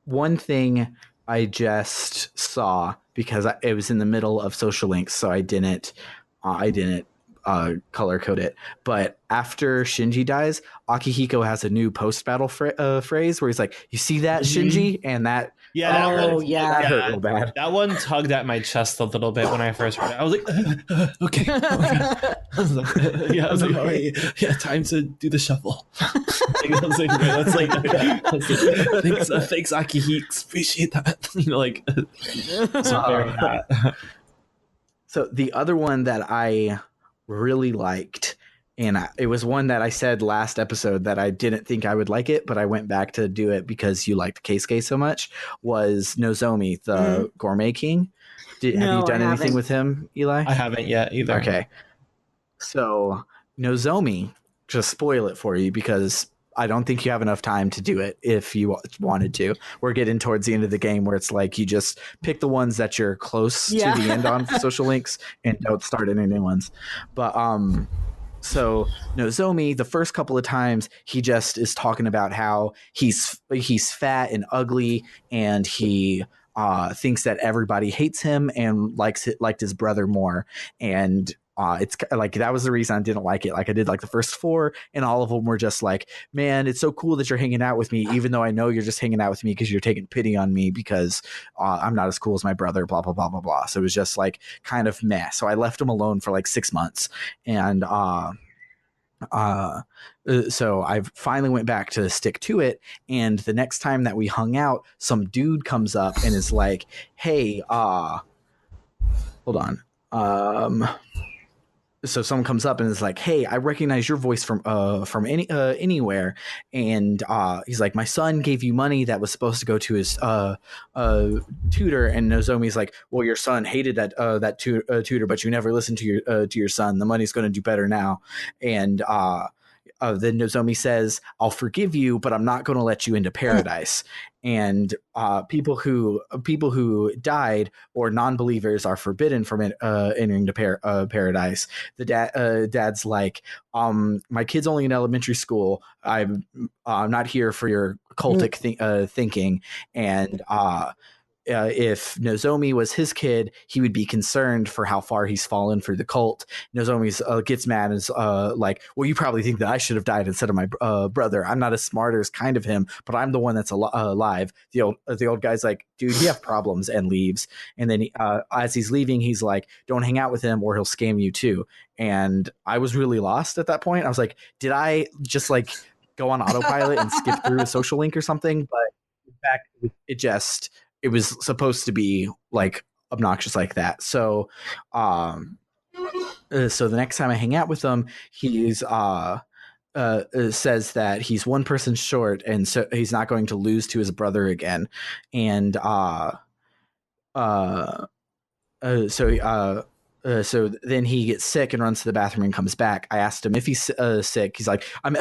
One thing I just saw, because it was in the middle of social links, so I didn't color code it. But after Shinji dies, Akihiko has a new post-battle phrase where he's like, "You see that, Shinji?" And that that hurt real bad. That one tugged at my chest a little bit when I first heard it. I was like, okay. I was like, all right, time to do the shuffle. Thanks, Akihiko. Appreciate that. So the other one that I really liked, and it was one that I said last episode that I didn't think I would like it, but I went back to do it because you liked Keisuke so much, was Nozomi, the Gourmet King. Have you done anything with him, Eli? I haven't yet either. Okay. So Nozomi, just spoil it for you because I don't think you have enough time to do it if you wanted to. We're getting towards the end of the game where it's like you just pick the ones that you're close to the end on for social links and don't start any new ones. But so Nozomi, the first couple of times, he just is talking about how he's fat and ugly, and he thinks that everybody hates him and liked his brother more. And it's like, that was the reason I didn't like it. Like I did like the first 4, and all of them were just like, man, it's so cool that you're hanging out with me, even though I know you're just hanging out with me because you're taking pity on me because I'm not as cool as my brother, blah, blah, blah, blah, blah. So it was just like kind of meh. So I left him alone for like 6 months. And so I finally went back to stick to it. And the next time that we hung out, some dude comes up and is like, hey, hold on. So someone comes up and is like, hey, I recognize your voice from anywhere. And he's like, my son gave you money that was supposed to go to his tutor. And Nozomi's like, well, your son hated that tutor, but you never listened to your son. The money's going to do better now. And then Nozomi says, I'll forgive you, but I'm not going to let you into paradise. And people who died or non-believers are forbidden from entering to paradise. The dad's like, my kid's only in elementary school. I'm not here for your cultic thinking. And if Nozomi was his kid, he would be concerned for how far he's fallen for the cult. Nozomi gets mad and is like, well, you probably think that I should have died instead of my brother. I'm not as smart as kind of him, but I'm the one that's alive. The old guy's like, dude, you have problems, and leaves. And then as he's leaving, he's like, don't hang out with him or he'll scam you too. And I was really lost at that point. I was like, did I just like go on autopilot and skip through a social link or something? But in fact, it was supposed to be like obnoxious like that. So So the next time I hang out with him, he's says that he's one person short, and so he's not going to lose to his brother again. And uh, so then he gets sick and runs to the bathroom and comes back. I asked him if he's sick. He's like, I'm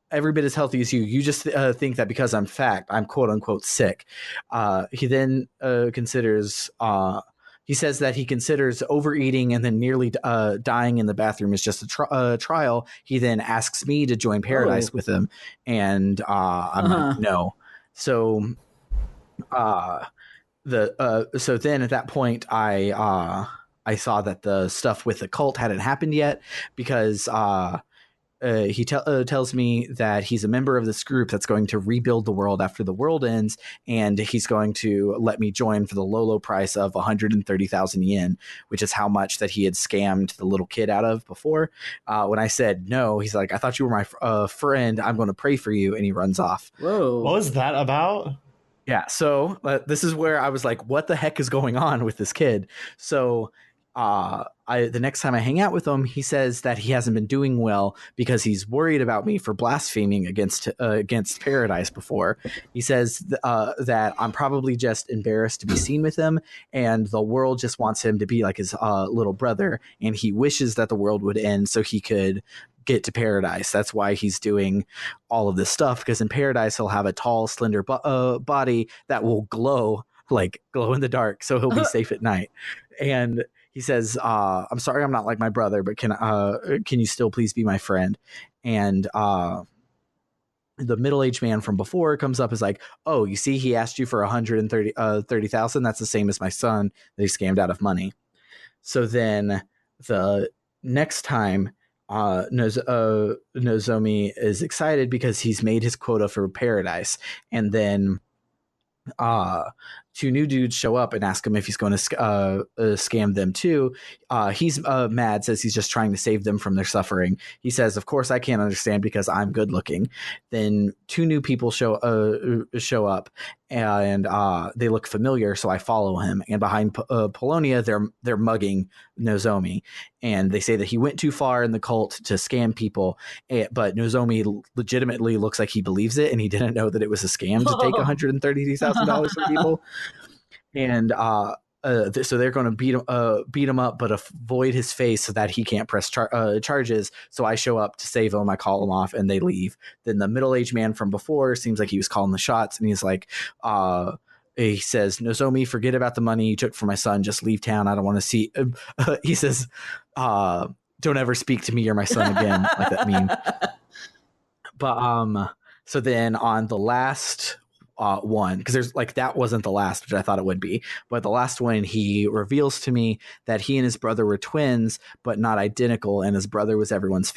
every bit as healthy as you. You just think that because I'm fat, I'm quote unquote sick. He then considers. He says that he considers overeating and then nearly dying in the bathroom is just a trial. He then asks me to join Paradise with him, and I'm like, no. So so then at that point I saw that the stuff with the cult hadn't happened yet, because he tells me that he's a member of this group that's going to rebuild the world after the world ends, and he's going to let me join for the low price of 130,000 yen, which is how much that he had scammed the little kid out of before. When I said no, he's like, I thought you were my friend. I'm going to pray for you. And he runs off. Whoa. What was that about? Yeah, so this is where I was like, what the heck is going on with this kid? So the next time I hang out with him, he says that he hasn't been doing well because he's worried about me for blaspheming against Paradise before. He says that I'm probably just embarrassed to be seen with him, and the world just wants him to be like his little brother, and he wishes that the world would end so he could get to Paradise. That's why he's doing all of this stuff, because in Paradise he'll have a tall, slender body that will glow in the dark, so he'll be safe at night. And he says, I'm sorry I'm not like my brother, but can you still please be my friend? And the middle-aged man from before comes up, is like, oh, you see, he asked you for 130,000. That's the same as my son that he scammed out of money. So then the next time Nozomi is excited because he's made his quota for Paradise, and then two new dudes show up and ask him if he's going to scam them too. He's mad, says he's just trying to save them from their suffering. He says, of course I can't understand because I'm good looking. Then two new people show up, and they look familiar, so I follow him. And behind Polonia, they're mugging Nozomi, and they say that he went too far in the cult to scam people, but Nozomi legitimately looks like he believes it, and he didn't know that it was a scam to take $130,000 from people. And so they're going to beat him up, but avoid his face so that he can't press charges. So I show up to save him. I call him off, and they leave. Then the middle-aged man from before seems like he was calling the shots, and he's like, he says, Nozomi, forget about the money you took from my son. Just leave town. I don't want to see. He says, don't ever speak to me or my son again, like that meme. But so then on the last one, because there's like, that wasn't the last, which I thought it would be, but the last one, he reveals to me that he and his brother were twins but not identical, and his brother was everyone's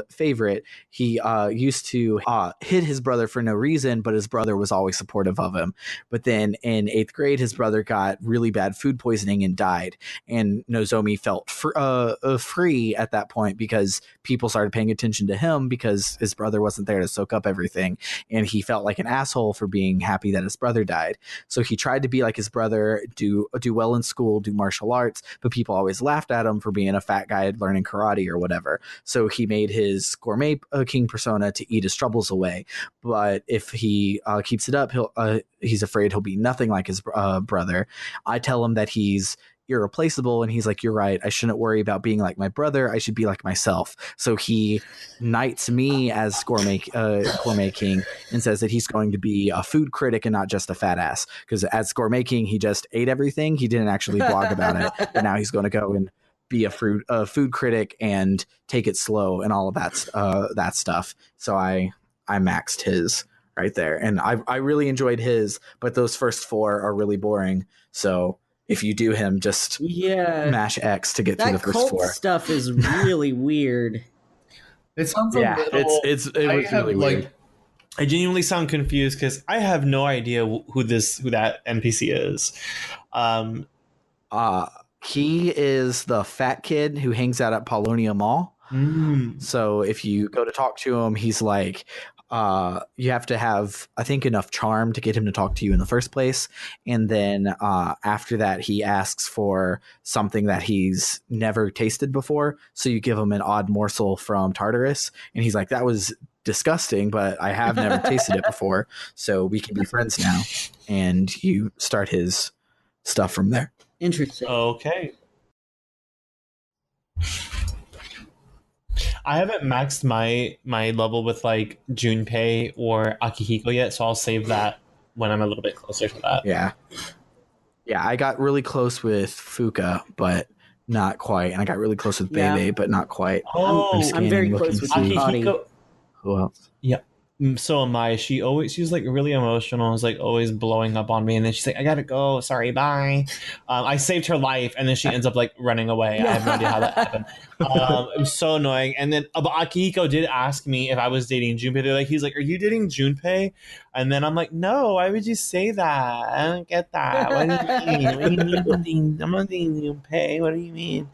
favorite. He used to hit his brother for no reason, but his brother was always supportive of him. But then in 8th grade, his brother got really bad food poisoning and died, and Nozomi felt free at that point because people started paying attention to him because his brother wasn't there to soak up everything, and he felt like an asshole for being happy that his brother died. So he tried to be like his brother, do well in school, do martial arts, but people always laughed at him for being a fat guy learning karate or whatever. So he made his gourmet king persona to eat his troubles away. But if he keeps it up, he's afraid he'll be nothing like his brother. I tell him that he's irreplaceable, and he's like, you're right, I shouldn't worry about being like my brother, I should be like myself. So he knights me as gourmet king, and says that he's going to be a food critic and not just a fat ass, because as gourmet king he just ate everything, he didn't actually blog about it, but now he's going to go and be a food critic and take it slow and all of that stuff. So I maxed his right there, and I really enjoyed his, but those first 4 are really boring. So if you do him, just mash X to get through the first 4. That cult stuff is really weird. It sounds a little. It was really weird. I genuinely sound confused because I have no idea who that NPC is. He is the fat kid who hangs out at Polonia Mall. So if you go to talk to him, he's like, you have to have, I think, enough charm to get him to talk to you in the first place. And then after that, he asks for something that he's never tasted before. So you give him an odd morsel from Tartarus. And he's like, that was disgusting, but I have never tasted it before. So we can be friends now. And you start his stuff from there. Interesting. Okay. I haven't maxed my level with like Junpei or Akihiko yet, so I'll save that when I'm a little bit closer to that. Yeah. I got really close with Fuka, but not quite. And I got really close with Bebe, but not quite. Oh, I'm very looking close to with see Akihiko. who else. Yeah. So am I. She's like really emotional. Is like always blowing up on me, and then she's like, "I gotta go. Sorry, bye." I saved her life, and then she ends up like running away. I have no idea how that happened. It was so annoying. And then but Akihiko did ask me if I was dating Junpei. He's like, "Are you dating Junpei?" And then I'm like, "No. Why would you say that? I don't get that. What do you mean? What do you mean? I'm not dating Junpei. What do you mean?"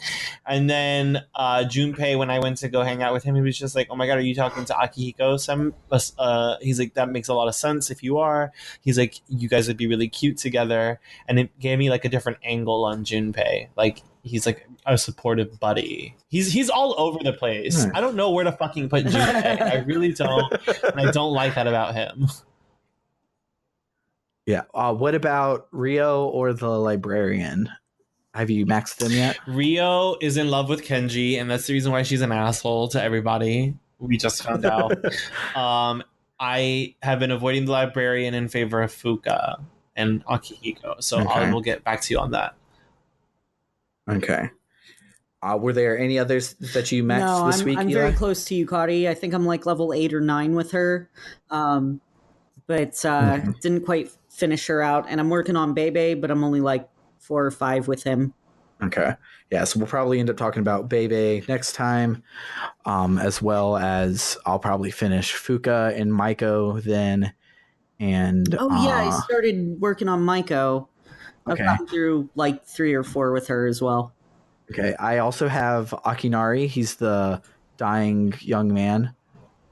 And then Junpei, when I went to go hang out with him, he was just like, "Oh my god, are you talking to Akihiko?" He's like, "That makes a lot of sense if you are." He's like, "You guys would be really cute together," and it gave me like a different angle on Junpei. Like he's like a supportive buddy. He's all over the place. I don't know where to fucking put Junpei. I really don't, and I don't like that about him. Yeah. What about Rio or the librarian? Have you maxed them yet? Rio is in love with Kenji, and that's the reason why she's an asshole to everybody. We just found out. I have been avoiding the librarian in favor of Fuka and Akihiko, so I will get back to you on that. Okay. Were there any others that you maxed this week? I'm Eli? very close to Yukari. I think I'm like level 8 or 9 with her, but didn't quite finish her out. And I'm working on Bebe, but I'm only like 4 or 5 with him. Okay. Yeah, so we'll probably end up talking about Bebe next time, as well as I'll probably finish Fuka and Maiko then. And I started working on Maiko. I've gotten through like 3 or 4 with her as well. Okay. I also have Akinari. He's the dying young man.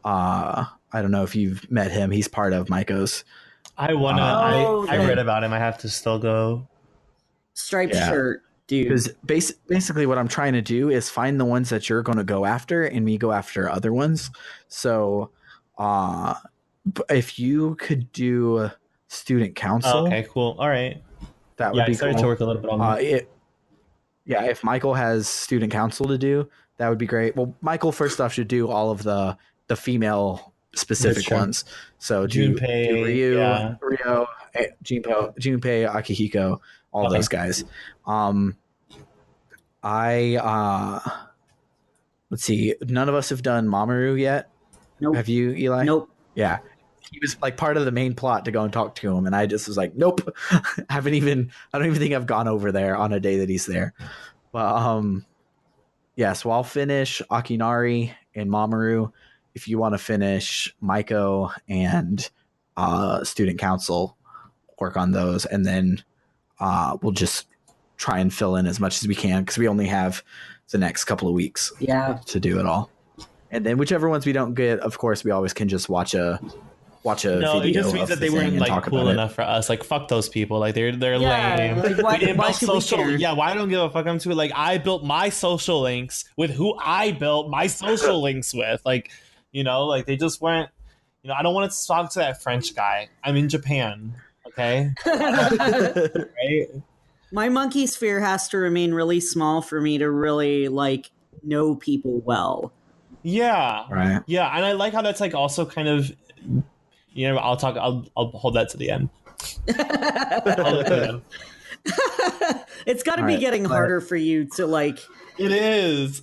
I don't know if you've met him. He's part of Maiko's. I read about him. I have to still go. Striped shirt, dude. Because basically what I'm trying to do is find the ones that you're going to go after and me go after other ones. So if you could do student council. Okay, cool. All right. That would be cool. I started to work a little bit on that. If Michael has student council to do, that would be great. Well, Michael first off should do all of the female specific ones. So Junpei, do Rio, Junpei, Akihiko, all those guys. Let's see. None of us have done Mamoru yet. Nope. Have you, Eli? Nope. Yeah. He was like part of the main plot to go and talk to him, and I just was like, nope. I don't even think I've gone over there on a day that he's there. But so I'll finish Akinari and Mamoru. If you want to finish Maiko and student council, work on those, and then we'll just try and fill in as much as we can because we only have the next couple of weeks to do it all. And then whichever ones we don't get, of course, we always can just watch a video. It just means that they weren't like cool enough for us. Like, fuck those people. Like they're lame. Like, why should we care? Yeah, why I don't give a fuck? I'm too like I built my social links with who I built my social links with. Like, like they just weren't. I don't want to talk to that French guy. I'm in Japan. Okay. Right. My monkey sphere has to remain really small for me to really like know people well. Yeah. Right. Yeah, and I like how that's like also kind of. I'll hold that to the end. It's got to be getting harder for you to like. It is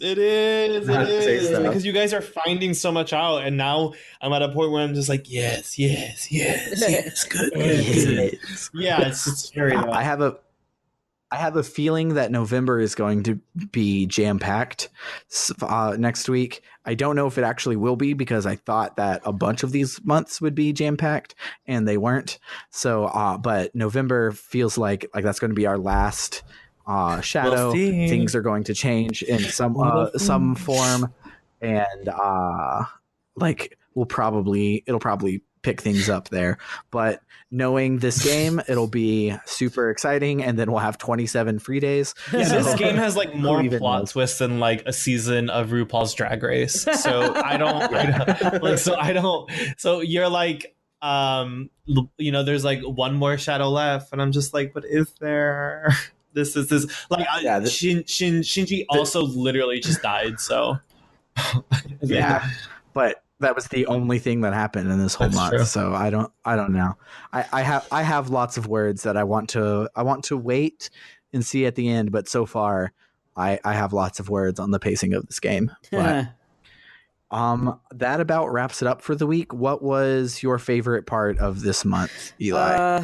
because you guys are finding so much out, and now I'm at a point where I'm just like, yes, good. Yeah, it's very. I have a feeling that November is going to be jam-packed next week. I don't know if it actually will be because I thought that a bunch of these months would be jam-packed and they weren't. So, but November feels like that's going to be our last shadow. Things are going to change in some form, and it'll probably pick things up there. But knowing this game, it'll be super exciting, and then we'll have 27 free days. Yeah, So this game has like more who even plot knows? twists than like a season of RuPaul's Drag Race. So so you're like, there's like one more shadow left, and I'm just like, but is there? This like Shinji also literally just died. So yeah, but that was the only thing that happened in this whole That's month. true. So I don't know. I have lots of words that I want to wait and see at the end, but so far I have lots of words on the pacing of this game. But that about wraps it up for the week. What was your favorite part of this month, Eli?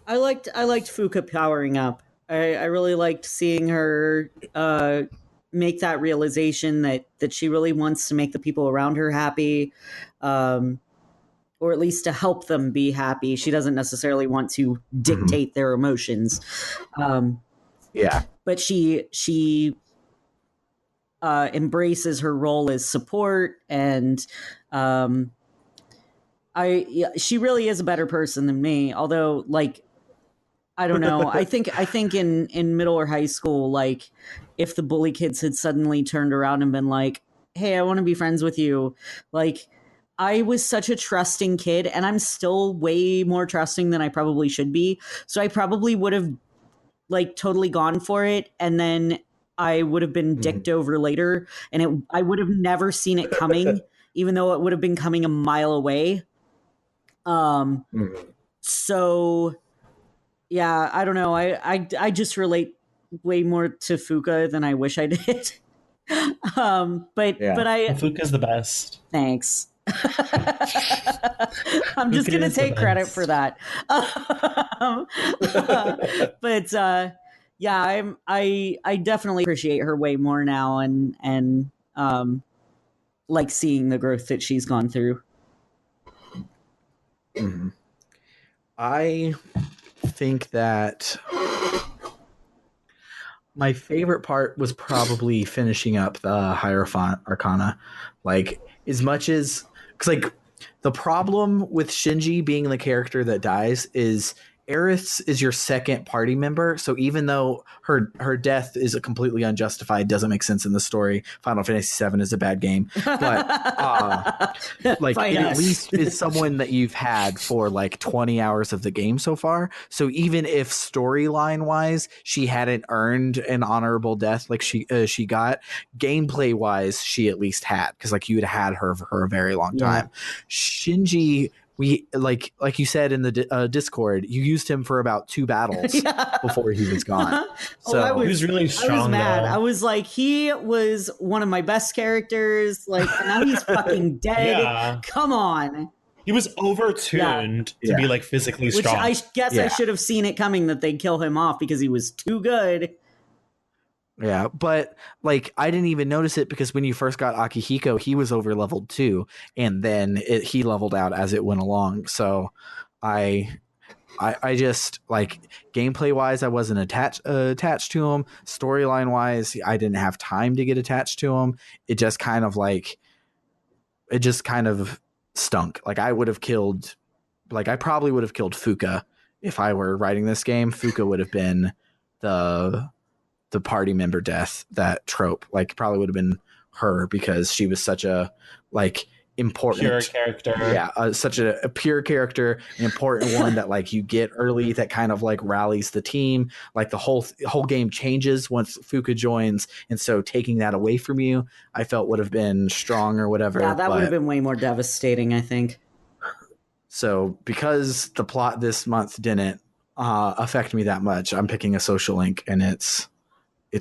I liked Fuka powering up. I really liked seeing her make that realization that she really wants to make the people around her happy, or at least to help them be happy. She doesn't necessarily want to dictate their emotions. Yeah. But she embraces her role as support, and she really is a better person than me. Although, like, I don't know. I think in middle or high school, like, if the bully kids had suddenly turned around and been like, "Hey, I want to be friends with you," like, I was such a trusting kid, and I'm still way more trusting than I probably should be. So I probably would have like totally gone for it, and then I would have been dicked over later, and I would have never seen it coming, even though it would have been coming a mile away. So yeah, I don't know. I just relate way more to Fuka than I wish I did. But Fuka's the best. Thanks. I'm just gonna take credit for that. But yeah, I definitely appreciate her way more now, and like seeing the growth that she's gone through. I think that my favorite part was probably finishing up the Hierophant Arcana. Like, as much as, because like the problem with Shinji being the character that dies is Aerith is your second party member, so even though her death is a completely unjustified, doesn't make sense in the story. Final Fantasy VII is a bad game, but like Fight it at us. least is someone that you've had for like 20 hours of the game so far. So even if storyline wise she hadn't earned an honorable death like she got, gameplay wise she at least had, because like you had her for a very long time. Shinji, we like you said in the Discord, you used him for about 2 battles before he was gone. So He was really strong. I was mad. Though. I was like, he was one of my best characters. Like, now he's fucking dead. Yeah. Come on. He was overtuned to be like physically strong. Which I guess I should have seen it coming that they'd kill him off because he was too good. yeah, but like I didn't even notice it because when you first got Akihiko, he was over leveled too, and then he leveled out as it went along. So I just like gameplay wise, I wasn't attached to him. Storyline wise, I didn't have time to get attached to him. It just kind of stunk. Like I probably would have killed Fuka if I were writing this game. Fuka would have been the party member death, that trope. Like probably would have been her because she was such a like important pure character. Yeah, such a pure character, an important one that like you get early that kind of like rallies the team. Like the whole game changes once Fuka joins, and so taking that away from you, I felt would have been strong or whatever. Yeah, that would have been way more devastating, I think. So because the plot this month didn't affect me that much, I'm picking a social link, and it's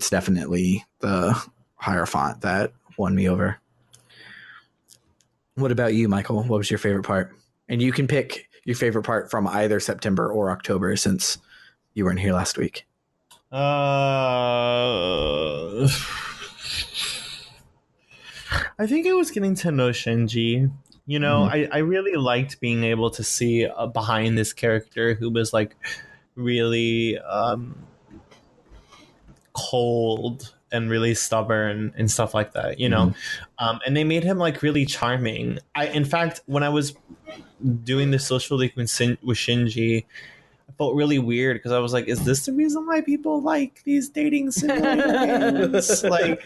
definitely the Hierophant that won me over. What about you, Michael? What was your favorite part? And you can pick your favorite part from either September or October, since you weren't here last week. I think it was getting to know Shinji. You know, I really liked being able to see behind this character who was like really cold and really stubborn and stuff like that, you know. And they made him like really charming. In fact, when I was doing the social league with Shinji, I felt really weird because I was like, is this the reason why people like these dating simulator games? Like,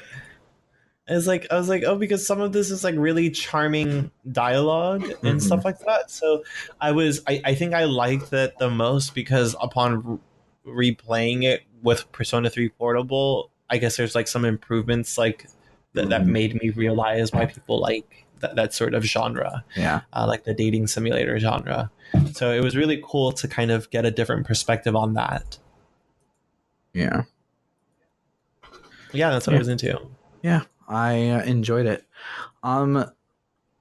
it's like I was like, oh, because some of this is like really charming dialogue and stuff like that. So I think I liked that the most because upon replaying it with Persona 3 Portable, I guess there's like some improvements like that made me realize why people like that sort of genre. Yeah. Like the dating simulator genre. So it was really cool to kind of get a different perspective on that. Yeah. Yeah, that's what I was into. Yeah, I enjoyed it.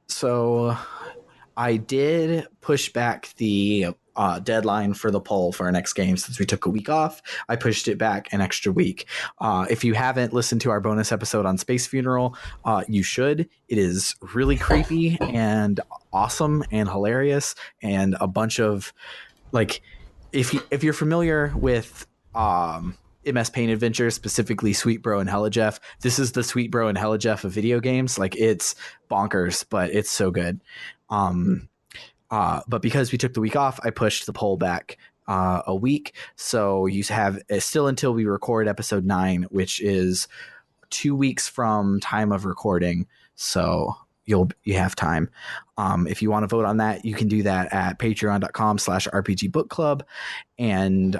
So I did push back the deadline for the poll for our next game since we took a week off. I pushed it back an extra week. If you haven't listened to our bonus episode on Space Funeral, you should. It is really creepy and awesome and hilarious and a bunch of like if you're familiar with MS Paint Adventure, specifically Sweet Bro and Hella Jeff, this is the Sweet Bro and Hella Jeff of video games. Like, it's bonkers, but it's so good. But because we took the week off, I pushed the poll back a week. So you have still until we record episode 9, which is 2 weeks from time of recording. So you have time. If you want to vote on that, you can do that at patreon.com/rpgbookclub. And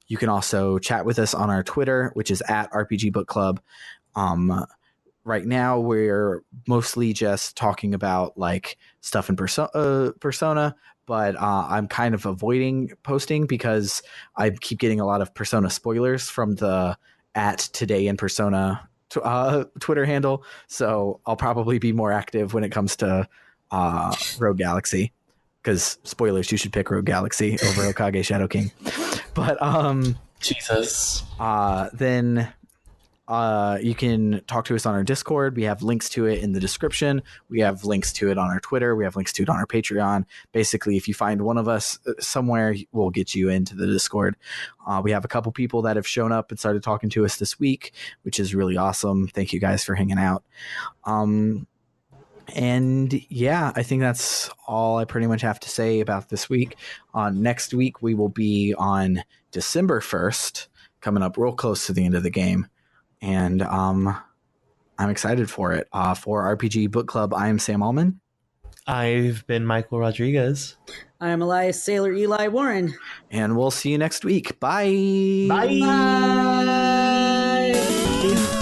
you can also chat with us on our Twitter, which is at RPG Book Club. Right now, we're mostly just talking about like stuff in Persona, but I'm kind of avoiding posting because I keep getting a lot of Persona spoilers from the at Today in Persona Twitter handle. So I'll probably be more active when it comes to Rogue Galaxy. Because spoilers, you should pick Rogue Galaxy over Okage Shadow King. But Jesus. Then you can talk to us on our Discord. We have links to it in the description. We have links to it on our Twitter. We have links to it on our Patreon. Basically, if you find one of us somewhere, we'll get you into the Discord. We have a couple people that have shown up and started talking to us this week, which is really awesome. Thank you guys for hanging out. And yeah, I think that's all I pretty much have to say about this week. Next week, we will be on December 1st, coming up real close to the end of the game. And I'm excited for it. For RPG Book Club, I am Sam Allman. I've been Michael Rodriguez. I'm Elias Sailor Eli Warren. And we'll see you next week. Bye. Bye. Bye.